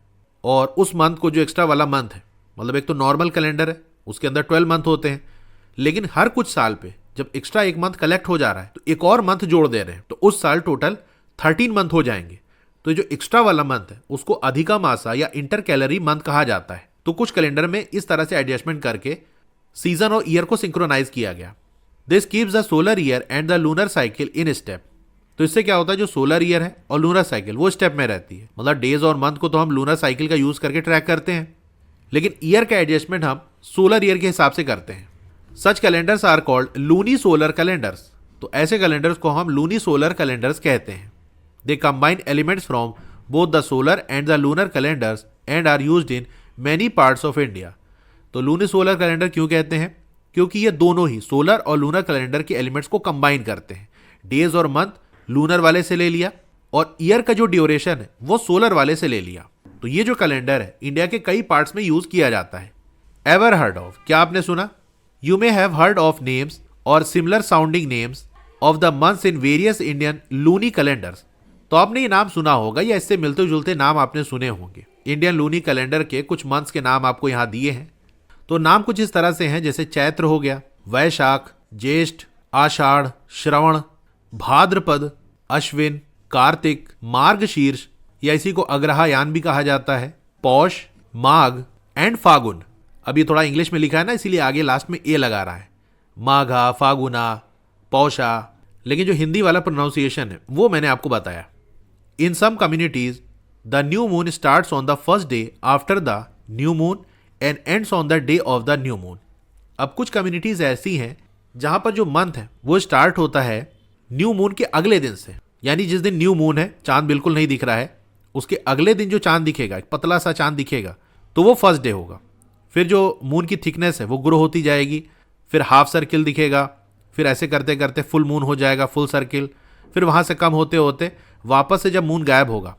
और उस मंथ को जो एक्स्ट्रा वाला मंथ है, मतलब एक तो नॉर्मल कैलेंडर है उसके अंदर 12 मंथ होते हैं, लेकिन हर कुछ साल पे जब एक्स्ट्रा एक मंथ कलेक्ट हो जा रहा है तो एक और मंथ जोड़ दे रहे हैं, तो उस साल टोटल 13 मंथ हो जाएंगे. तो जो एक्स्ट्रा वाला मंथ है उसको अधिका मासा या इंटर कैलरी मंथ कहा जाता है. तो कुछ कैलेंडर में इस तरह से एडजस्टमेंट करके सीजन और ईयर को सिंक्रोनाइज किया गया. This keeps the solar year and the lunar cycle in step. तो इससे क्या होता है, जो सोलर ईयर है और लूनर साइकिल वो स्टेप में रहती है. मतलब डेज और मंथ को तो हम लूनर साइकिल का यूज करके ट्रैक करते हैं, लेकिन ईयर का एडजस्टमेंट हम सोलर ईयर के हिसाब से करते हैं. Such calendars are called lunisolar calendars. तो ऐसे कैलेंडर्स को हम लूनी सोलर कैलेंडर्स कहते हैं। They combine elements from both the solar and the lunar calendars and are used in many parts of India. तो लूनी सोलर कैलेंडर क्यों कहते हैं? क्योंकि ये दोनों ही सोलर और लूनर कैलेंडर के एलिमेंट्स को कंबाइन करते हैं। डेज और मंथ लूनर वाले से ले लिया और ईयर का जो ड्यूरेशन है वो सोलर वाले से ले लिया। तो ये जो कैलेंडर है इंडिया के कई पार्ट्स में यूज किया जाता है। एवर हर्ड ऑफ, क्या आपने सुना? You may have heard of names or similar sounding names of the months in various Indian luni calendars. तो आपने ये नाम सुना होगा या इससे मिलते जुलते नाम आपने सुने होंगे। इंडियन लूनी कैलेंडर के कुछ मंथ्स के नाम आपको यहाँ दिए हैं। तो नाम कुछ इस तरह से हैं, जैसे चैत्र हो गया, वैशाख, ज्येष्ठ, आषाढ़, श्रवण, भाद्रपद, अश्विन, कार्तिक, मार्गशीर्ष या इसी को अग्रहायन भी कहा जाता है, पौष, माघ एंड फागुन। अब ये थोड़ा इंग्लिश में लिखा है ना, इसीलिए आगे लास्ट में ए लगा रहा है, माघा, फागुना, पौषा, लेकिन जो हिंदी वाला प्रोनाउंसिएशन है वो मैंने आपको बताया। In some communities the new moon starts on the first day after the new moon and ends on the day of the new moon. अब कुछ कम्युनिटीज ऐसी हैं जहां पर जो मंथ है वो स्टार्ट होता है न्यू मून के अगले दिन से, यानी जिस दिन न्यू मून है, चांद बिल्कुल नहीं दिख रहा है, उसके अगले दिन जो चांद दिखेगा, एक पतला सा चांद दिखेगा, तो वो फर्स्ट डे होगा। फिर जो मून की थिकनेस है वो ग्रो होती जाएगी, फिर हाफ सर्किल दिखेगा, फिर ऐसे करते करते फुल मून हो जाएगा, फुल सर्किल, फिर वहां से कम होते होते वापस से जब मून गायब होगा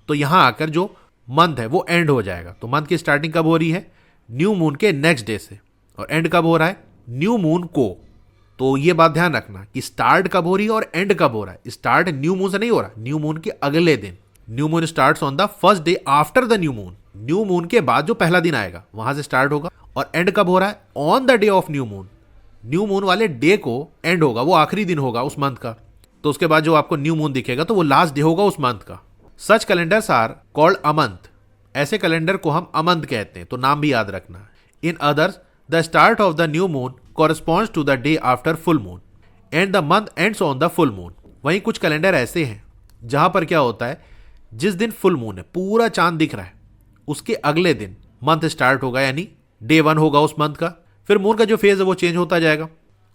तो यहां आकर जो मंथ है वो एंड हो जाएगा। तो मंथ की स्टार्टिंग कब हो रही है? न्यू मून के नेक्स्ट डे से, और एंड कब हो रहा है? न्यू मून को। तो ये बात ध्यान रखना कि स्टार्ट कब हो रही है और एंड कब हो रहा है। स्टार्ट न्यू मून से नहीं हो रहा, न्यू मून के अगले दिन। New moon starts on the first day after the new moon. New moon के बाद जो पहला दिन आएगा वहां से स्टार्ट होगा, और एंड कब हो रहा है? On the day of new moon. New moon वाले डे को एंड होगा, वो आखिरी दिन होगा उस मंथ का। तो उसके बाद जो आपको न्यू मून दिखेगा तो वो लास्ट डे होगा उस मंथ का। सच कैलेंडर्स आर कॉल्ड अमंत। ऐसे कैलेंडर को हम अमंत कहते हैं, तो नाम भी याद रखना। In others the start of the new moon corresponds to the day after full moon and the month ends on the full moon. वहीं कुछ कैलेंडर ऐसे हैं जहां पर क्या होता है, जिस दिन फुल मून है, पूरा चांद दिख रहा है, उसके अगले दिन मंथ स्टार्ट होगा, यानी डे 1 होगा उस मंथ का। फिर मून का जो फेज है वो चेंज होता जाएगा,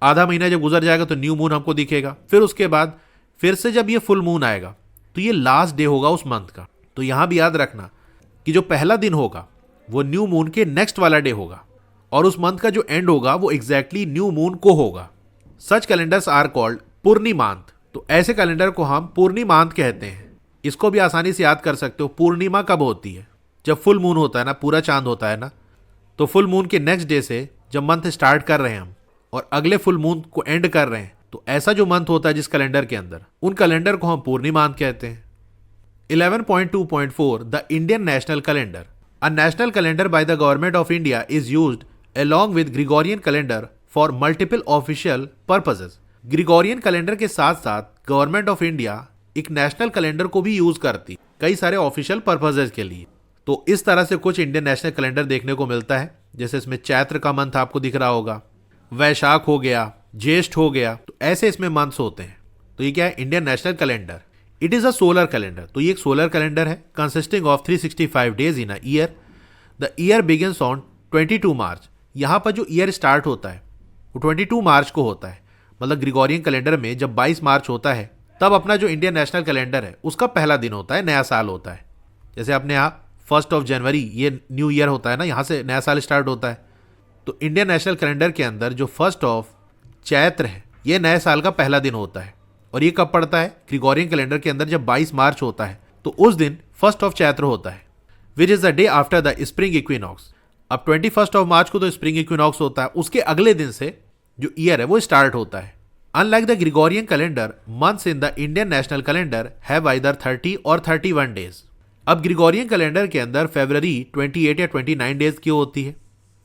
आधा महीना जब गुजर जाएगा तो न्यू मून हमको दिखेगा। फिर उसके बाद फिर से जब ये फुल मून आएगा तो ये लास्ट डे होगा उस मंथ का। तो यहां भी याद रखना कि जो पहला दिन होगा वो न्यू मून के नेक्स्ट वाला डे होगा, और उस मंथ का जो एंड होगा वो एग्जैक्टली न्यू मून को होगा। सच कैलेंडर्स आर कॉल्ड पूर्णिमांत। तो ऐसे कैलेंडर को हम पूर्णिमांत कहते हैं। इसको भी आसानी से याद कर सकते हो। पूर्णिमा कब होती है? जब फुल मून होता है ना, पूरा चांद होता है ना, तो फुल मून के नेक्स्ट डे से जब मंथ स्टार्ट कर रहे हैं हम और अगले फुल मून को एंड कर रहे हैं, तो ऐसा जो मंथ होता है जिस कैलेंडर के अंदर, उन कैलेंडर को हम पूर्णिमांत कहते हैं। 11.2.4 the Indian national calendar. A national calendar by the government of India is used along with Gregorian calendar for multiple official purposes। Gregorian calendar के साथ साथ गवर्नमेंट ऑफ इंडिया एक नेशनल कैलेंडर को भी यूज करती कई सारे ऑफिशियल पर्पसेज के लिए। तो इस तरह से कुछ इंडियन नेशनल कैलेंडर देखने को मिलता है, जैसे इसमें चैत्र का मंथ आपको दिख रहा होगा, वैशाख हो गया, ज्येष्ठ हो गया, तो ऐसे इसमें मंथ्स होते हैं। तो ये क्या है? Indian national calendar. It is a solar calendar. तो ये एक सोलर कैलेंडर है consisting of 365 days in a year. The year begins on 22 मार्च। यहाँ पर जो ईयर स्टार्ट होता है वो 22 मार्च को होता है। मतलब ग्रिगोरियन कैलेंडर में जब 22 मार्च होता है तब अपना जो इंडियन नेशनल कैलेंडर है उसका पहला दिन होता है, नया साल होता है। जैसे अपने यहाँ 1 जनवरी ये न्यू ईयर होता है ना, यहाँ से नया साल स्टार्ट होता है। तो इंडियन नेशनल कैलेंडर के अंदर जो 1 चैत्र है ये नए साल का पहला दिन होता है। और ये कब पड़ता है? ग्रिगोरियन कैलेंडर के अंदर जब 22 मार्च होता है तो उस दिन 1 चैत्र होता है, which is the day after the spring equinox. अब 21 मार्च को तो स्प्रिंग इक्विनॉक्स होता है, उसके अगले दिन से जो ईयर है वो स्टार्ट होता है। Unlike the Gregorian calendar, months in the Indian national calendar have either 30 और 31 डेज। अब ग्रिगोरियन कैलेंडर के अंदर फरवरी 28 या 29 डेज की होती है,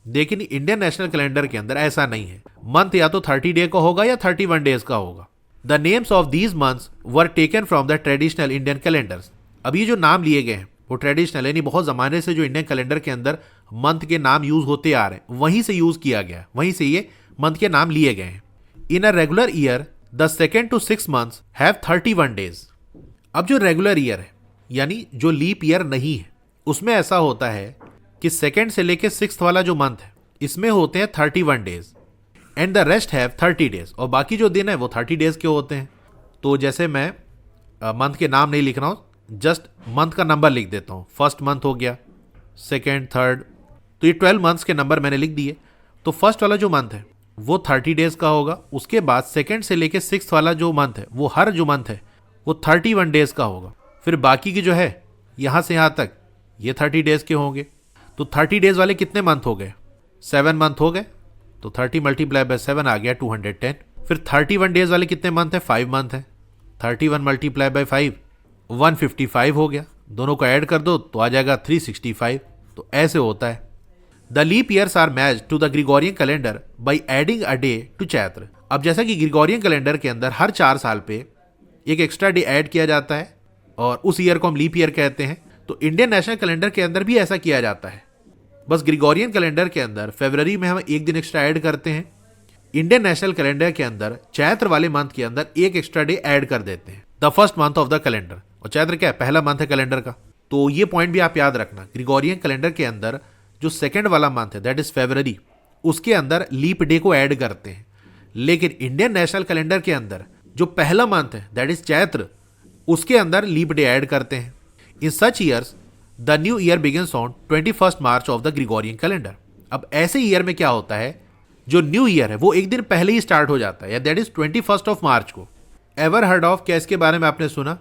लेकिन इंडियन नेशनल कैलेंडर के अंदर ऐसा नहीं है। मंथ या तो 30 डे का होगा या 31 डेज का होगा। The names of these months were taken from the traditional Indian calendars. अब ये जो नाम लिए गए हैं वो ट्रेडिशनल, यानी बहुत ज़माने से जो इंडियन कैलेंडर के अंदर मंथ के नाम यूज होते आ रहे हैं वहीं से यूज किया गया, वहीं से ये मंथ के नाम लिए गए हैं। In a regular year the 2nd to 6th months have 31 days. अब जो रेगुलर ईयर है यानी जो लीप ईयर नहीं है उसमें ऐसा होता है कि 2nd से लेके 6th वाला जो मंथ है इसमें होते हैं 31 days, and the rest have 30 days, और बाकी जो दिन है वो 30 डेज के होते हैं। तो जैसे मैं मंथ के नाम नहीं लिख रहा हूँ, जस्ट मंथ का नंबर लिख देता हूँ। फर्स्ट मंथ हो गया, सेकेंड, थर्ड, तो ये 12 मंथ्स के नंबर मैंने लिख दिए। तो फर्स्ट वाला जो मंथ है वो 30 डेज का होगा, उसके बाद सेकेंड से लेके 6th वाला जो मंथ है वो हर जो मंथ है वो 31 डेज का होगा। फिर बाकी की जो है यहाँ से यहाँ तक ये 30 डेज के होंगे। तो 30 डेज वाले कितने मंथ हो गए? 7 मंथ हो गए। तो 30 मल्टीप्लाई बाय 7 आ गया 210। फिर 31 डेज वाले कितने मंथ है? 5 मंथ है। 31 मल्टीप्लाई बाय 5 155 हो गया। दोनों को ऐड कर दो तो आ जाएगा 365। तो ऐसे होता है। The leap years are matched to the Gregorian calendar by adding a day to Chaitra. अब जैसा कि ग्रिगोरियन कैलेंडर के अंदर हर 4 साल पे एक एक्स्ट्रा डे ऐड किया जाता है और उस ईयर को हम लीप ईयर कहते हैं, तो इंडियन नेशनल कैलेंडर के अंदर भी ऐसा किया जाता है। बस ग्रिगोरियन कैलेंडर के अंदर फरवरी में हम एक दिन एक्स्ट्रा ऐड करते हैं, इंडियन नेशनल कैलेंडर के अंदर चैत्र वाले मंथ के अंदर एक एक्स्ट्रा डे ऐड कर देते हैं, the first month of the calendar. और चैत्र क्या है? पहला मंथ है कैलेंडर का। तो ये पॉइंट भी आप याद रखना, ग्रिगोरियन कैलेंडर के अंदर जो सेकेंड वाला मंथ है दैट इज फरवरी, उसके अंदर लीप डे को ऐड करते हैं। लेकिन इंडियन नेशनल कैलेंडर के अंदर जो पहला मंथ है दैट इज चैत्र, उसके अंदर लीप डे ऐड करते हैं। In such years the new year begins on 21 March of the Gregorian calendar. अब ऐसे ईयर में क्या होता है, जो न्यू ईयर है वो एक दिन पहले ही स्टार्ट हो जाता है, या दैट इज 21 ऑफ मार्च को। Ever heard of? क्या इसके बारे में आपने सुना?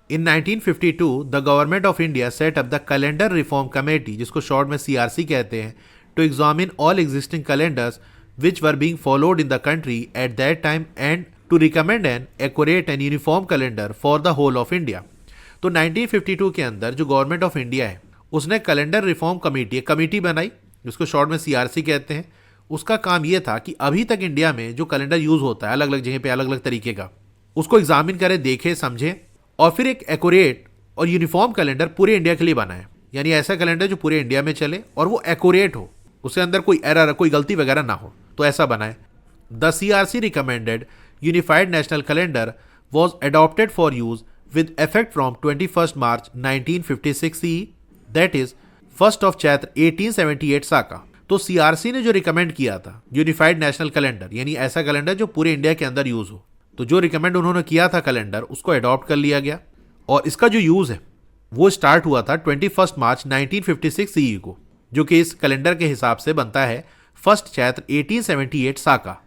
In 1952 the government of India set up the calendar reform committee, जिसको शॉर्ट में CRC कहते हैं, to examine all existing calendars which were being followed in the country at that time and to recommend an accurate and uniform calendar for the whole of India. तो 1952 के अंदर जो गवर्नमेंट ऑफ इंडिया है उसने कैलेंडर रिफॉर्म कमेटी, एक कमेटी बनाई जिसको शॉर्ट में CRC कहते हैं। उसका काम यह था कि अभी तक इंडिया में जो कैलेंडर यूज होता है अलग अलग जगह पे अलग अलग तरीके का, उसको एग्जामिन करे, देखे, समझे और फिर एक एक्यूरेट और यूनिफॉर्म कैलेंडर पूरे इंडिया के लिए बनाए। यानी ऐसा कैलेंडर जो पूरे इंडिया में चले और वो एक्यूरेट हो, उसके अंदर कोई एरर, कोई गलती वगैरह ना हो, तो ऐसा बनाए। The CRC recommended unified national calendar was adopted for use with effect from 21st March 1956 CE, that is 1st of Chaitra 1878 साका। तो CRC ने जो रिकमेंड किया था यूनिफाइड नेशनल कैलेंडर, यानी ऐसा कैलेंडर जो पूरे इंडिया के अंदर यूज हो, तो जो रिकमेंड उन्होंने किया था कैलेंडर, उसको अडॉप्ट कर लिया गया और इसका जो यूज है वो स्टार्ट हुआ था 21 मार्च 1956 CE को, जो कि इस कैलेंडर के हिसाब से बनता है 1st चैत्र 1878 साका।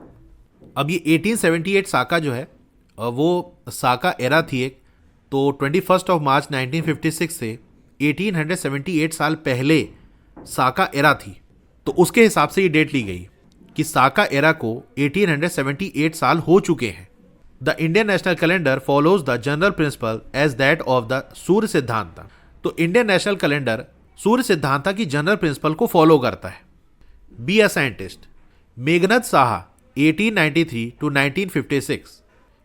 अब ये 1878 साका जो है वो साका एरा थी एक, तो 21 ऑफ मार्च 1956 से 1878 साल पहले साका एरा थी, तो उसके हिसाब से ये डेट ली गई कि साका एरा को 1878 साल हो चुके हैं। The Indian national calendar follows the general principle as that of the Surya Siddhanta. तो इंडियन नेशनल कैलेंडर सूर्य सिद्धांत की जनरल प्रिंसिपल को फॉलो करता है। Be a scientist. Meghnath Saha 1893 to 1956।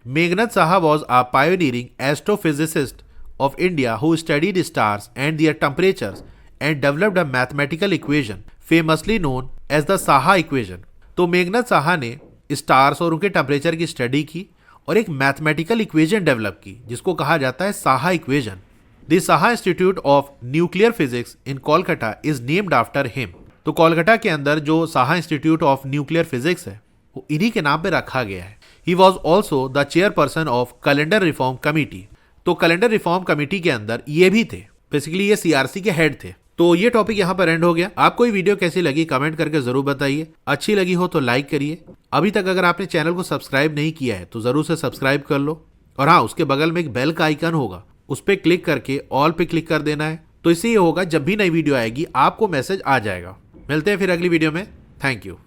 Meghnad Saha was a pioneering astrophysicist of India who studied stars and their temperatures and developed a mathematical equation famously known as the Saha equation। तो मेघनाथ साहा ने स्टार्स और उनके टेम्परेचर की स्टडी की और एक मैथमेटिकल इक्वेशन डेवलप की जिसको कहा जाता है Saha equation. The Saha institute of nuclear physics in Kolkata is named after him. तो कोलकाता के अंदर जो Saha institute of nuclear physics है वो इन्हीं के नाम पे रखा गया है। He was also the chairperson of calendar reform committee. तो कैलेंडर रिफॉर्म कमेटी के अंदर ये भी थे, बेसिकली ये CRC के हेड थे। तो ये टॉपिक यहाँ पर एंड हो गया। आपको ये वीडियो कैसी लगी कमेंट करके जरूर बताइए। अच्छी लगी हो तो लाइक करिए। अभी तक अगर आपने चैनल को सब्सक्राइब नहीं किया है तो जरूर से सब्सक्राइब कर लो, और हाँ, उसके बगल में एक बेल का आइकन होगा, उस पर क्लिक करके ऑल पे क्लिक कर देना है। तो इससे ये होगा जब भी नई वीडियो आएगी आपको मैसेज आ जाएगा। मिलते हैं फिर अगली वीडियो में। Thank you.